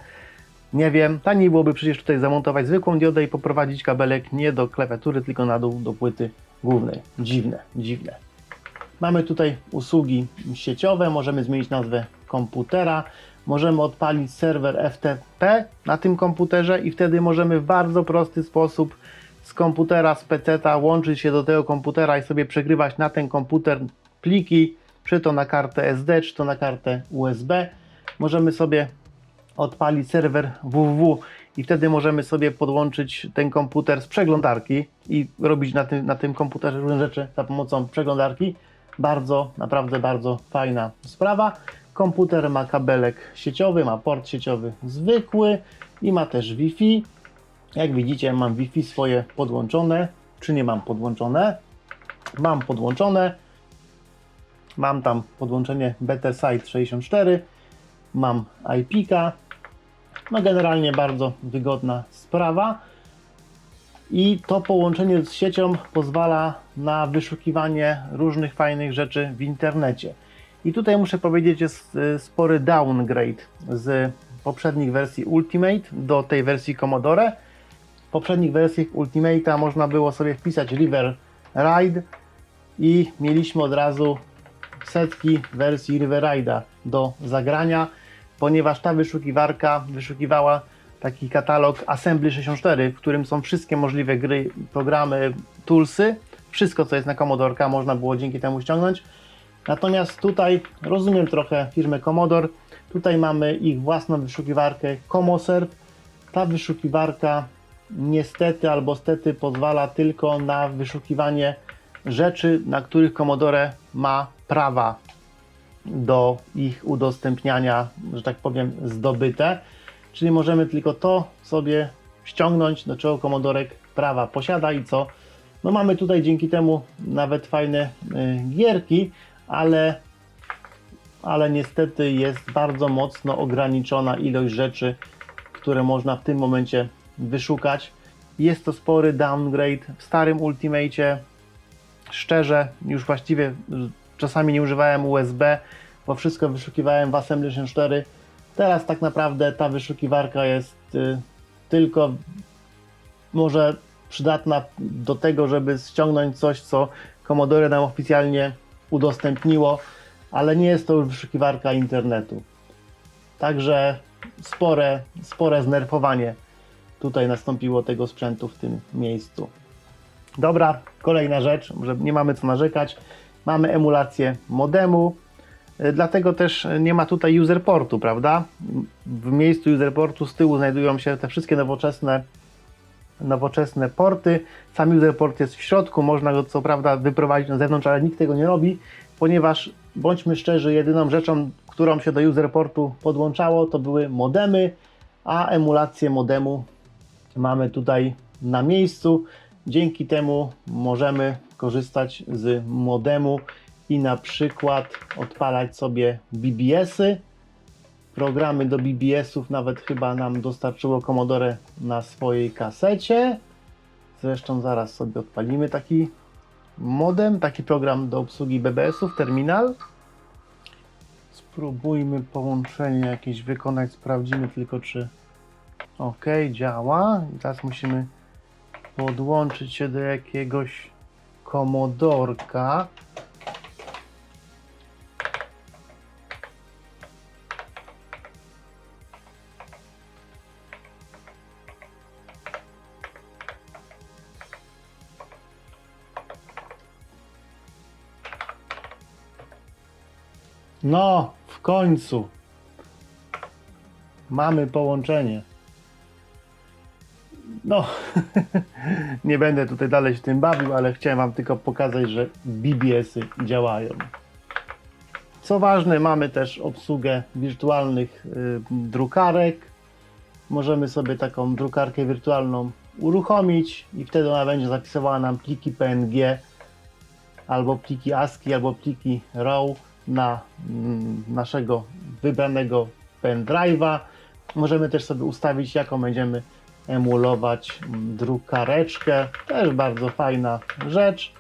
Nie wiem. Taniej byłoby przecież tutaj zamontować zwykłą diodę i poprowadzić kabelek nie do klawiatury, tylko na dół do płyty głównej. Dziwne. Mamy tutaj usługi sieciowe, możemy zmienić nazwę komputera, możemy odpalić serwer FTP na tym komputerze i wtedy możemy w bardzo prosty sposób z komputera, z PC-ta łączyć się do tego komputera i sobie przegrywać na ten komputer pliki, czy to na kartę SD, czy to na kartę USB. Możemy sobie odpalić serwer www i wtedy możemy sobie podłączyć ten komputer z przeglądarki i robić na tym komputerze różne rzeczy za pomocą przeglądarki. Naprawdę bardzo fajna sprawa. Komputer ma kabelek sieciowy, ma port sieciowy zwykły i ma też Wi-Fi. Jak widzicie, mam Wi-Fi swoje podłączone, czy nie mam podłączone? Mam podłączone. Mam tam podłączenie BT-Site 64, mam IP-ka. No generalnie bardzo wygodna sprawa. I to połączenie z siecią pozwala na wyszukiwanie różnych fajnych rzeczy w internecie. I tutaj muszę powiedzieć, jest spory downgrade z poprzednich wersji Ultimate do tej wersji Commodore. W poprzednich wersjach Ultimate'a można było sobie wpisać River Ride i mieliśmy od razu setki wersji River Ride'a do zagrania, ponieważ ta wyszukiwarka wyszukiwała taki katalog Assembly 64, w którym są wszystkie możliwe gry, programy, toolsy. Wszystko, co jest na Commodore, można było dzięki temu ściągnąć. Natomiast tutaj rozumiem trochę firmę Commodore. Tutaj mamy ich własną wyszukiwarkę ComoServe. Ta wyszukiwarka niestety albo stety pozwala tylko na wyszukiwanie rzeczy, na których Commodore ma prawa do ich udostępniania, że tak powiem, zdobyte. Czyli możemy tylko to sobie ściągnąć, do czego Commodore prawa posiada i co. No mamy tutaj dzięki temu nawet fajne gierki, ale niestety jest bardzo mocno ograniczona ilość rzeczy, które można w tym momencie wyszukać. Jest to spory downgrade. W starym Ultimate'cie szczerze już właściwie czasami nie używałem USB, bo wszystko wyszukiwałem w Assembly 64. Teraz tak naprawdę ta wyszukiwarka jest tylko może przydatna do tego, żeby ściągnąć coś, co Commodore nam oficjalnie udostępniło, ale nie jest to już wyszukiwarka internetu. Także spore znerfowanie tutaj nastąpiło tego sprzętu w tym miejscu. Dobra, kolejna rzecz, że nie mamy co narzekać. Mamy emulację modemu, dlatego też nie ma tutaj userportu, prawda? W miejscu userportu z tyłu znajdują się te wszystkie nowoczesne porty. Sam userport jest w środku, można go co prawda wyprowadzić na zewnątrz, ale nikt tego nie robi, ponieważ bądźmy szczerzy, jedyną rzeczą, którą się do userportu podłączało, to były modemy, a emulację modemu mamy tutaj na miejscu. Dzięki temu możemy korzystać z modemu i na przykład odpalać sobie BBS-y. Programy do BBS-ów nawet chyba nam dostarczyło Commodore na swojej kasecie. Zresztą zaraz sobie odpalimy taki modem, taki program do obsługi BBS-ów, terminal. Spróbujmy połączenie jakieś wykonać, sprawdzimy tylko, czy OK, działa. I teraz musimy podłączyć się do jakiegoś Commodorka. No, w końcu mamy połączenie. No, nie będę tutaj dalej się tym bawił, ale chciałem Wam tylko pokazać, że BBS-y działają. Co ważne, mamy też obsługę wirtualnych drukarek. Możemy sobie taką drukarkę wirtualną uruchomić i wtedy ona będzie zapisywała nam pliki PNG, albo pliki ASCII, albo pliki RAW na naszego wybranego pendrive'a. Możemy też sobie ustawić, jaką będziemy emulować drukareczkę. Też bardzo fajna rzecz.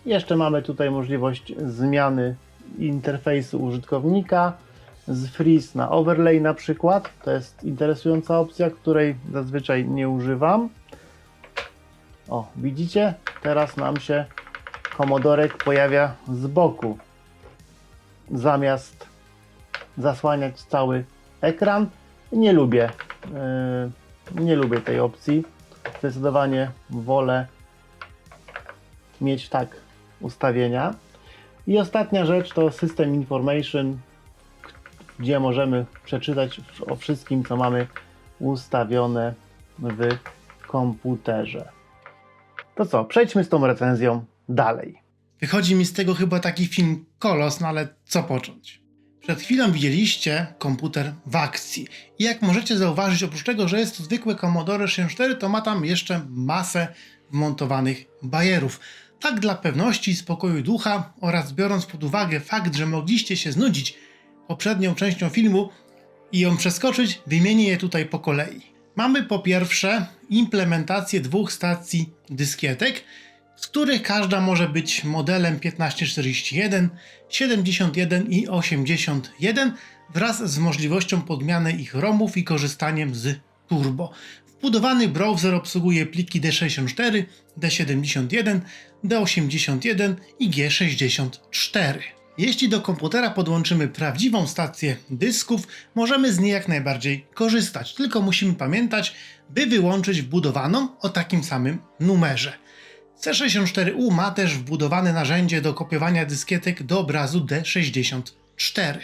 Jeszcze mamy tutaj możliwość zmiany interfejsu użytkownika z freeze na overlay na przykład. To jest interesująca opcja, której zazwyczaj nie używam. O, widzicie? Teraz nam się Commodorek pojawia z boku. Zamiast zasłaniać cały ekran. Nie lubię tej opcji. Zdecydowanie wolę mieć tak ustawienia. I ostatnia rzecz to System Information, gdzie możemy przeczytać o wszystkim, co mamy ustawione w komputerze. To co, przejdźmy z tą recenzją dalej. Wychodzi mi z tego chyba taki film kolos, no ale co począć? Przed chwilą widzieliście komputer w akcji. I jak możecie zauważyć, oprócz tego, że jest to zwykłe Commodore 64, to ma tam jeszcze masę wmontowanych bajerów. Tak dla pewności i spokoju ducha oraz biorąc pod uwagę fakt, że mogliście się znudzić poprzednią częścią filmu i ją przeskoczyć, wymienię je tutaj po kolei. Mamy po pierwsze implementację dwóch stacji dyskietek, z których każda może być modelem 1541, 71 i 81 wraz z możliwością podmiany ich ROMów i korzystaniem z turbo. Wbudowany browser obsługuje pliki D64, D71, D81 i G64. Jeśli do komputera podłączymy prawdziwą stację dysków, możemy z niej jak najbardziej korzystać, tylko musimy pamiętać, by wyłączyć wbudowaną o takim samym numerze. C64U ma też wbudowane narzędzie do kopiowania dyskietek do obrazu D64.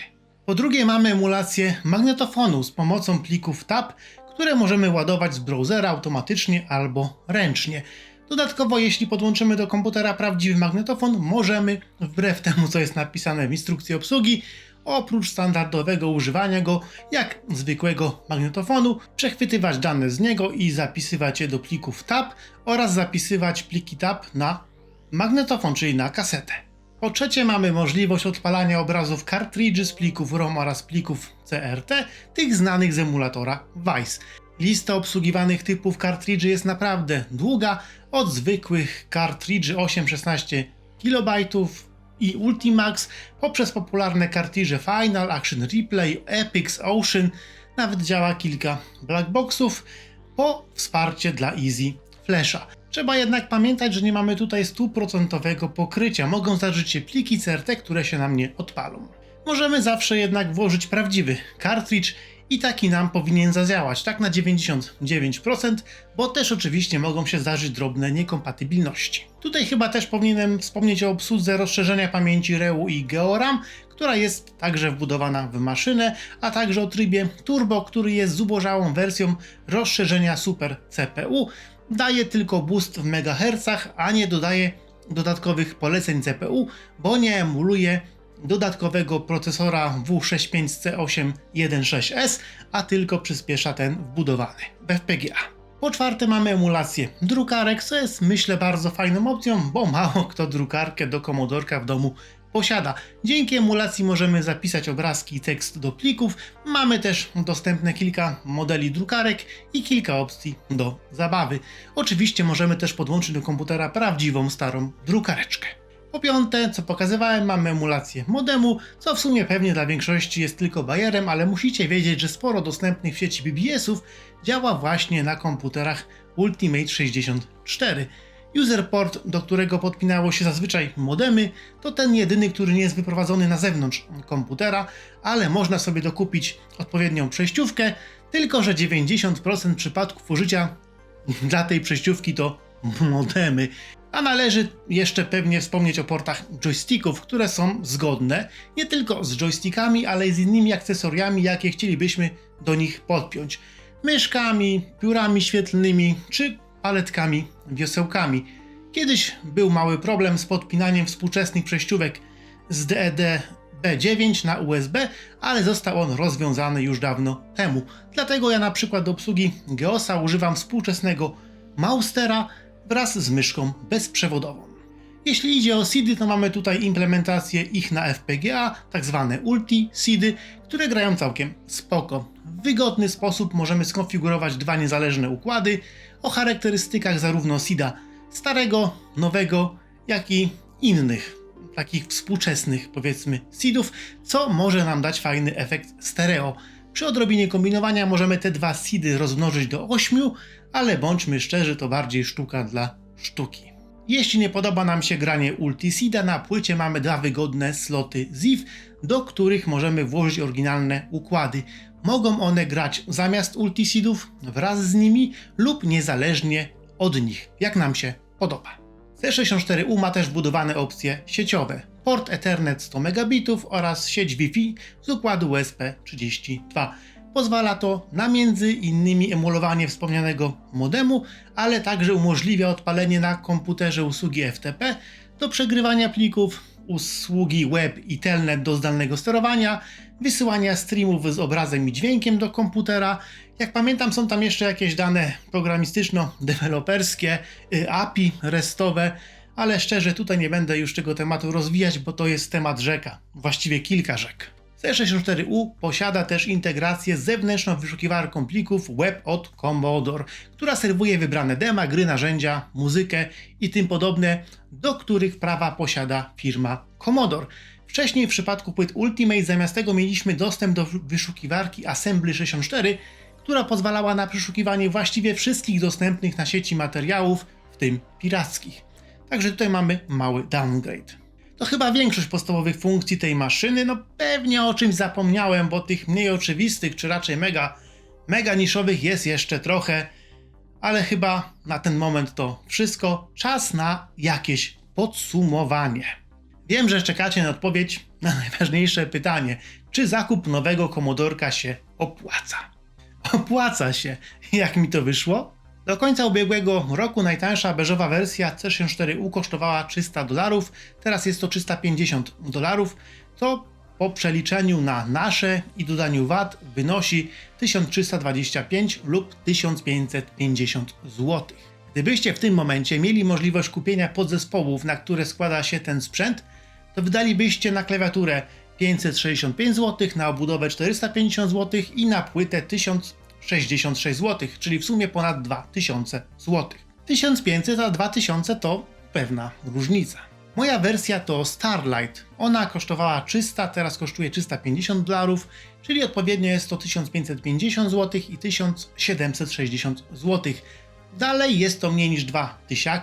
Po drugie mamy emulację magnetofonu z pomocą plików TAP, które możemy ładować z browsera automatycznie albo ręcznie. Dodatkowo, jeśli podłączymy do komputera prawdziwy magnetofon, możemy, wbrew temu co jest napisane w instrukcji obsługi, oprócz standardowego używania go jak zwykłego magnetofonu, przechwytywać dane z niego i zapisywać je do plików TAP oraz zapisywać pliki TAP na magnetofon, czyli na kasetę. Po trzecie mamy możliwość odpalania obrazów kartridży z plików ROM oraz plików CRT, tych znanych z emulatora Vice. Lista obsługiwanych typów kartridży jest naprawdę długa, od zwykłych kartridży 8-16 KB i Ultimax, poprzez popularne kartridże Final, Action Replay, Epix, Ocean, nawet działa kilka Blackboxów, po wsparcie dla Easy Flasha. Trzeba jednak pamiętać, że nie mamy tutaj 100% pokrycia, mogą zdarzyć się pliki CRT, które się nam nie odpalą. Możemy zawsze jednak włożyć prawdziwy kartridż i taki nam powinien zadziałać, tak na 99%, bo też oczywiście mogą się zdarzyć drobne niekompatybilności. Tutaj chyba też powinienem wspomnieć o obsłudze rozszerzenia pamięci REU i GeoRAM, która jest także wbudowana w maszynę, a także o trybie Turbo, który jest zubożałą wersją rozszerzenia Super CPU. Daje tylko boost w megahercach, a nie dodaje dodatkowych poleceń CPU, bo nie emuluje dodatkowego procesora W65C816S, a tylko przyspiesza ten wbudowany w FPGA. Po czwarte mamy emulację drukarek, co jest myślę bardzo fajną opcją, bo mało kto drukarkę do Commodorka w domu posiada. Dzięki emulacji możemy zapisać obrazki i tekst do plików. Mamy też dostępne kilka modeli drukarek i kilka opcji do zabawy. Oczywiście możemy też podłączyć do komputera prawdziwą starą drukareczkę. Po piąte, co pokazywałem, mamy emulację modemu, co w sumie pewnie dla większości jest tylko bajerem, ale musicie wiedzieć, że sporo dostępnych w sieci BBS-ów działa właśnie na komputerach Ultimate 64. Userport, do którego podpinało się zazwyczaj modemy, to ten jedyny, który nie jest wyprowadzony na zewnątrz komputera, ale można sobie dokupić odpowiednią przejściówkę, tylko że 90% przypadków użycia dla tej przejściówki to modemy. A należy jeszcze pewnie wspomnieć o portach joysticków, które są zgodne nie tylko z joystickami, ale i z innymi akcesoriami, jakie chcielibyśmy do nich podpiąć. Myszkami, piórami świetlnymi czy paletkami, wiosełkami. Kiedyś był mały problem z podpinaniem współczesnych przejściówek z DED B9 na USB, ale został on rozwiązany już dawno temu. Dlatego ja na przykład do obsługi Geosa używam współczesnego Maustera wraz z myszką bezprzewodową. Jeśli idzie o SIDy, to mamy tutaj implementację ich na FPGA, tak zwane Ulti-SIDy, które grają całkiem spoko. W wygodny sposób możemy skonfigurować dwa niezależne układy o charakterystykach zarówno SIDa starego, nowego, jak i innych, takich współczesnych powiedzmy SIDów, co może nam dać fajny efekt stereo. Przy odrobinie kombinowania możemy te dwa SIDy rozmnożyć do 8, ale bądźmy szczerzy, to bardziej sztuka dla sztuki. Jeśli nie podoba nam się granie Ultisida, na płycie mamy 2 wygodne sloty ZIF, do których możemy włożyć oryginalne układy. Mogą one grać zamiast Ultisidów, wraz z nimi lub niezależnie od nich, jak nam się podoba. C64U ma też wbudowane opcje sieciowe, port Ethernet 100 megabitów oraz sieć Wi-Fi z układu USB32. Pozwala to na między innymi emulowanie wspomnianego modemu, ale także umożliwia odpalenie na komputerze usługi FTP do przegrywania plików, usługi web i telnet do zdalnego sterowania, wysyłania streamów z obrazem i dźwiękiem do komputera. Jak pamiętam, są tam jeszcze jakieś dane programistyczno-deweloperskie, API restowe, ale szczerze tutaj nie będę już tego tematu rozwijać, bo to jest temat rzeka, właściwie kilka rzek. C64U posiada też integrację z zewnętrzną wyszukiwarką plików web od Commodore, która serwuje wybrane dema, gry, narzędzia, muzykę i tym podobne, do których prawa posiada firma Commodore. Wcześniej w przypadku płyt Ultimate zamiast tego mieliśmy dostęp do wyszukiwarki Assembly 64, która pozwalała na przeszukiwanie właściwie wszystkich dostępnych na sieci materiałów, w tym pirackich. Także tutaj mamy mały downgrade. To chyba większość podstawowych funkcji tej maszyny, no pewnie o czymś zapomniałem, bo tych mniej oczywistych, czy raczej mega niszowych jest jeszcze trochę, ale chyba na ten moment to wszystko. Czas na jakieś podsumowanie. Wiem, że czekacie na odpowiedź na najważniejsze pytanie, czy zakup nowego Commodorka się opłaca? Opłaca się. Jak mi to wyszło? Do końca ubiegłego roku najtańsza beżowa wersja C64U kosztowała $300, teraz jest to $350, co po przeliczeniu na nasze i dodaniu VAT wynosi 1325 lub 1550 zł. Gdybyście w tym momencie mieli możliwość kupienia podzespołów, na które składa się ten sprzęt, to wydalibyście na klawiaturę 565 zł, na obudowę 450 zł i na płytę 1066 zł, czyli w sumie ponad 2000 zł. 1500 a 2000 to pewna różnica. Moja wersja to Starlight. Ona kosztowała 300, teraz kosztuje $350, czyli odpowiednio jest to 1550 zł i 1760 zł. Dalej jest to mniej niż 2000,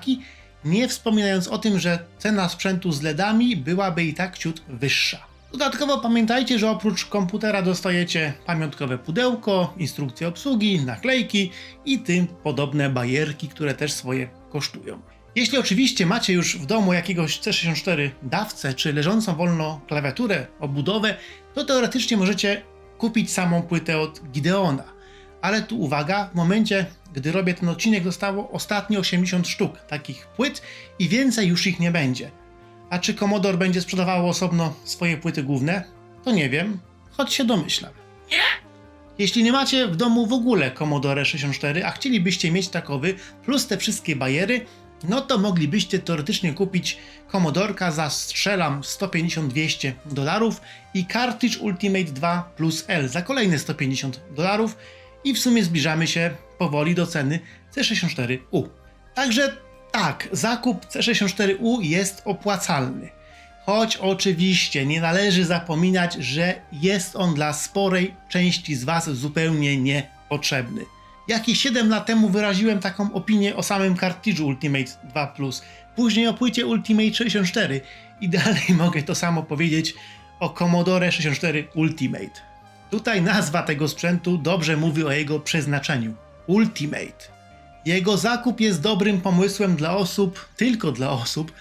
nie wspominając o tym, że cena sprzętu z LEDami byłaby i tak ciut wyższa. Dodatkowo pamiętajcie, że oprócz komputera dostajecie pamiątkowe pudełko, instrukcję obsługi, naklejki i tym podobne bajerki, które też swoje kosztują. Jeśli oczywiście macie już w domu jakiegoś C64 dawcę czy leżącą wolno klawiaturę, obudowę, to teoretycznie możecie kupić samą płytę od Gideona. Ale tu uwaga, w momencie gdy robię ten odcinek zostało ostatnio 80 sztuk takich płyt i więcej już ich nie będzie. A czy Commodore będzie sprzedawało osobno swoje płyty główne? To nie wiem, choć się domyślam. Nie! Jeśli nie macie w domu w ogóle Commodore 64, a chcielibyście mieć takowy, plus te wszystkie bajery, no to moglibyście teoretycznie kupić Commodorka za, strzelam, $150-200 i cartridge Ultimate 2 plus L za kolejne $150 i w sumie zbliżamy się powoli do ceny C64U. Także tak, zakup C64U jest opłacalny. Choć oczywiście nie należy zapominać, że jest on dla sporej części z Was zupełnie niepotrzebny. Jakieś 7 lat temu wyraziłem taką opinię o samym kartridżu Ultimate 2 Plus, później o płycie Ultimate 64 i dalej mogę to samo powiedzieć o Commodore 64 Ultimate. Tutaj nazwa tego sprzętu dobrze mówi o jego przeznaczeniu. Ultimate. Jego zakup jest dobrym pomysłem dla osób, tylko dla osób,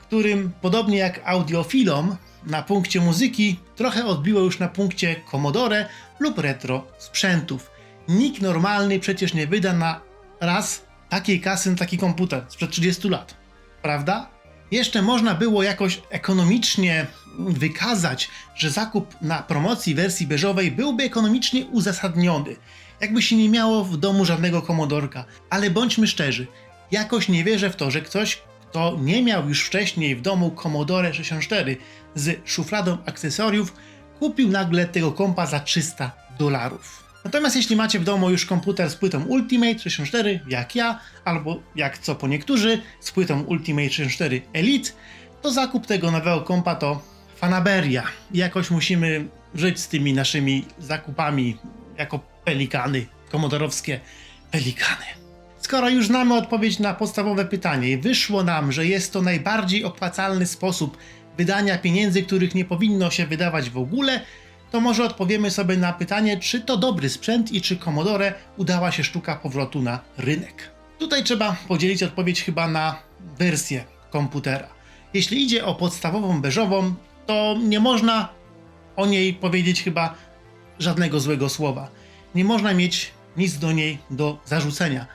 którym podobnie jak audiofilom na punkcie muzyki trochę odbiło już na punkcie Commodore lub retro sprzętów. Nikt normalny przecież nie wyda na raz takiej kasy na taki komputer sprzed 30 lat, prawda? Jeszcze można było jakoś ekonomicznie wykazać, że zakup na promocji wersji beżowej byłby ekonomicznie uzasadniony, jakby się nie miało w domu żadnego Commodorka. Ale bądźmy szczerzy, jakoś nie wierzę w to, że ktoś, kto nie miał już wcześniej w domu Commodore 64 z szufladą akcesoriów, kupił nagle tego kompa za $300. Natomiast jeśli macie w domu już komputer z płytą Ultimate 64, jak ja, albo jak co po niektórzy, z płytą Ultimate 64 Elite, to zakup tego nowego kompa to fanaberia. I jakoś musimy żyć z tymi naszymi zakupami jako pelikany, komodorowskie pelikany. Skoro już znamy odpowiedź na podstawowe pytanie i wyszło nam, że jest to najbardziej opłacalny sposób wydania pieniędzy, których nie powinno się wydawać w ogóle, to może odpowiemy sobie na pytanie, czy to dobry sprzęt i czy Commodore udała się sztuka powrotu na rynek. Tutaj trzeba podzielić odpowiedź chyba na wersję komputera. Jeśli idzie o podstawową beżową, to nie można o niej powiedzieć chyba żadnego złego słowa. Nie można mieć nic do niej do zarzucenia.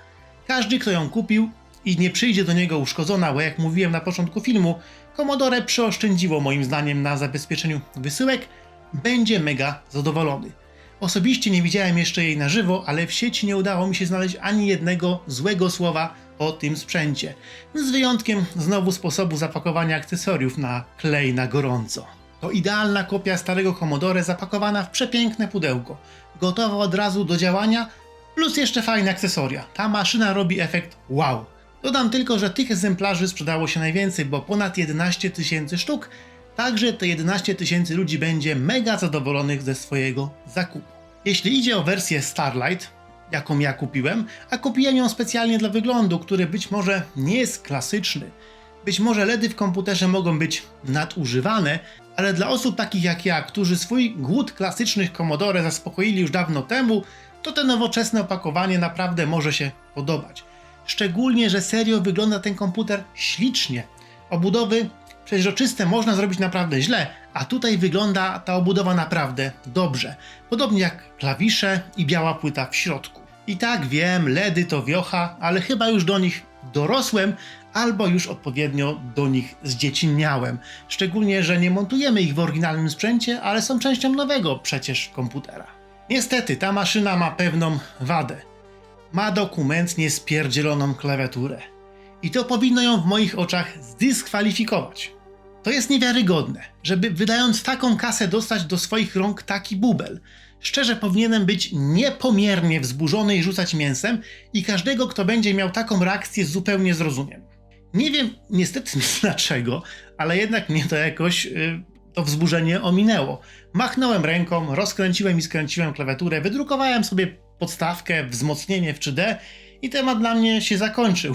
Każdy, kto ją kupił i nie przyjdzie do niego uszkodzona, bo jak mówiłem na początku filmu, Commodore przeoszczędziło moim zdaniem na zabezpieczeniu wysyłek, będzie mega zadowolony. Osobiście nie widziałem jeszcze jej na żywo, ale w sieci nie udało mi się znaleźć ani jednego złego słowa o tym sprzęcie. Z wyjątkiem znowu sposobu zapakowania akcesoriów na klej na gorąco. To idealna kopia starego Commodore zapakowana w przepiękne pudełko, gotowa od razu do działania, plus jeszcze fajne akcesoria. Ta maszyna robi efekt wow. Dodam tylko, że tych egzemplarzy sprzedało się najwięcej, bo ponad 11 000 sztuk, także te 11 000 ludzi będzie mega zadowolonych ze swojego zakupu. Jeśli idzie o wersję Starlight, jaką ja kupiłem, a kupiłem ją specjalnie dla wyglądu, który być może nie jest klasyczny, być może LEDy w komputerze mogą być nadużywane, ale dla osób takich jak ja, którzy swój głód klasycznych Commodore zaspokoili już dawno temu, to te nowoczesne opakowanie naprawdę może się podobać. Szczególnie, że serio wygląda ten komputer ślicznie. Obudowy przeźroczyste można zrobić naprawdę źle, a tutaj wygląda ta obudowa naprawdę dobrze. Podobnie jak klawisze i biała płyta w środku. I tak wiem, LEDy to wiocha, ale chyba już do nich dorosłem, albo już odpowiednio do nich zdziecinniałem. Szczególnie, że nie montujemy ich w oryginalnym sprzęcie, ale są częścią nowego przecież komputera. Niestety, ta maszyna ma pewną wadę. Ma dokumentnie spierdzieloną klawiaturę. I to powinno ją w moich oczach zdyskwalifikować. To jest niewiarygodne, żeby wydając taką kasę dostać do swoich rąk taki bubel. Szczerze powinienem być niepomiernie wzburzony i rzucać mięsem i każdego, kto będzie miał taką reakcję, zupełnie zrozumiem. Nie wiem niestety dlaczego, ale jednak mnie to jakoś to wzburzenie ominęło. Machnąłem ręką, rozkręciłem i skręciłem klawiaturę, wydrukowałem sobie podstawkę, wzmocnienie w 3D i temat dla mnie się zakończył.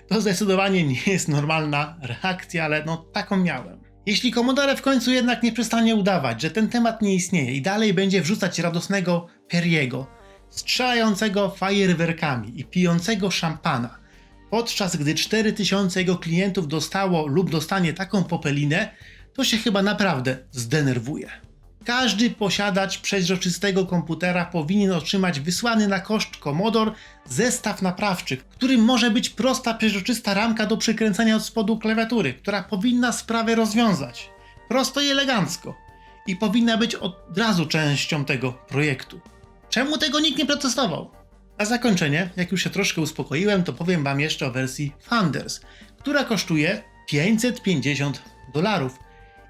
To zdecydowanie nie jest normalna reakcja, ale no taką miałem. Jeśli Commodore w końcu jednak nie przestanie udawać, że ten temat nie istnieje i dalej będzie wrzucać radosnego Perriego, strzelającego fajerwerkami i pijącego szampana, podczas gdy 4000 jego klientów dostało lub dostanie taką popelinę, to się chyba naprawdę zdenerwuje. Każdy posiadacz przeźroczystego komputera powinien otrzymać wysłany na koszt Commodore zestaw naprawczy, którym może być prosta przeźroczysta ramka do przykręcenia od spodu klawiatury, która powinna sprawę rozwiązać. Prosto i elegancko. I powinna być od razu częścią tego projektu. Czemu tego nikt nie protestował? Na zakończenie, jak już się troszkę uspokoiłem, to powiem wam jeszcze o wersji Founders, która kosztuje $550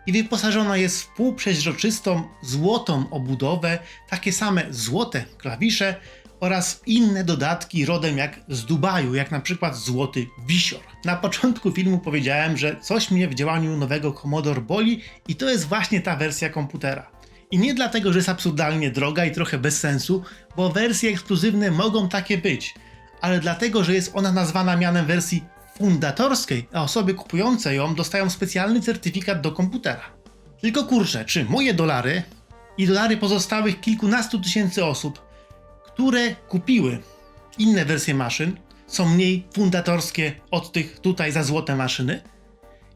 i wyposażona jest w półprzeźroczystą, złotą obudowę, takie same złote klawisze oraz inne dodatki rodem jak z Dubaju, jak na przykład złoty wisior. Na początku filmu powiedziałem, że coś mnie w działaniu nowego Commodore boli i to jest właśnie ta wersja komputera. I nie dlatego, że jest absurdalnie droga i trochę bez sensu, bo wersje ekskluzywne mogą takie być, ale dlatego, że jest ona nazwana mianem wersji fundatorskiej, a osoby kupujące ją dostają specjalny certyfikat do komputera. Tylko kurczę, czy moje dolary i dolary pozostałych kilkunastu tysięcy osób, które kupiły inne wersje maszyn, są mniej fundatorskie od tych tutaj za złote maszyny?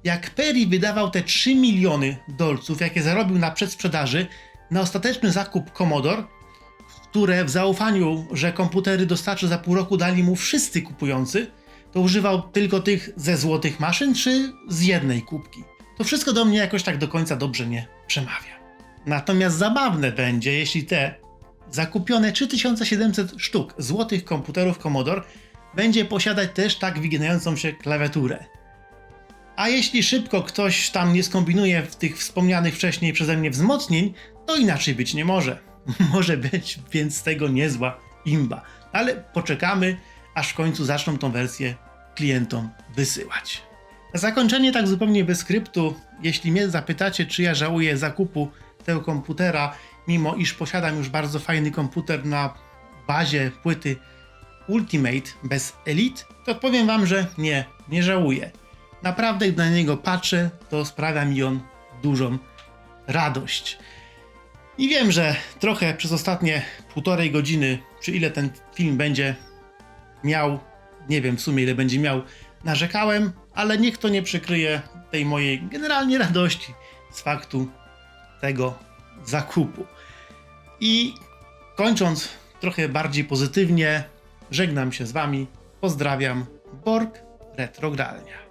Jak Perry wydawał te 3 miliony dolców, jakie zarobił na przedsprzedaży, na ostateczny zakup Commodore, które w zaufaniu, że komputery dostarczy za pół roku, dali mu wszyscy kupujący, to używał tylko tych ze złotych maszyn, czy z jednej kubki? To wszystko do mnie jakoś tak do końca dobrze nie przemawia. Natomiast zabawne będzie, jeśli te zakupione 3700 sztuk złotych komputerów Commodore będzie posiadać też tak wyginającą się klawiaturę. A jeśli szybko ktoś tam nie skombinuje w tych wspomnianych wcześniej przeze mnie wzmocnień, to inaczej być nie może. Może być więc z tego niezła imba. Ale poczekamy, aż w końcu zaczną tą wersję klientom wysyłać. Na zakończenie, tak zupełnie bez skryptu, jeśli mnie zapytacie, czy ja żałuję zakupu tego komputera, mimo iż posiadam już bardzo fajny komputer na bazie płyty Ultimate bez Elite, to powiem wam, że nie żałuję. Naprawdę, gdy na niego patrzę, to sprawia mi on dużą radość. I wiem, że trochę przez ostatnie 1,5 godziny, czy ile ten film będzie miał, nie wiem w sumie ile będzie miał, narzekałem, ale niech to nie przykryje tej mojej generalnie radości z faktu tego zakupu. I kończąc trochę bardziej pozytywnie, żegnam się z wami, pozdrawiam, Borg Retrogralnia.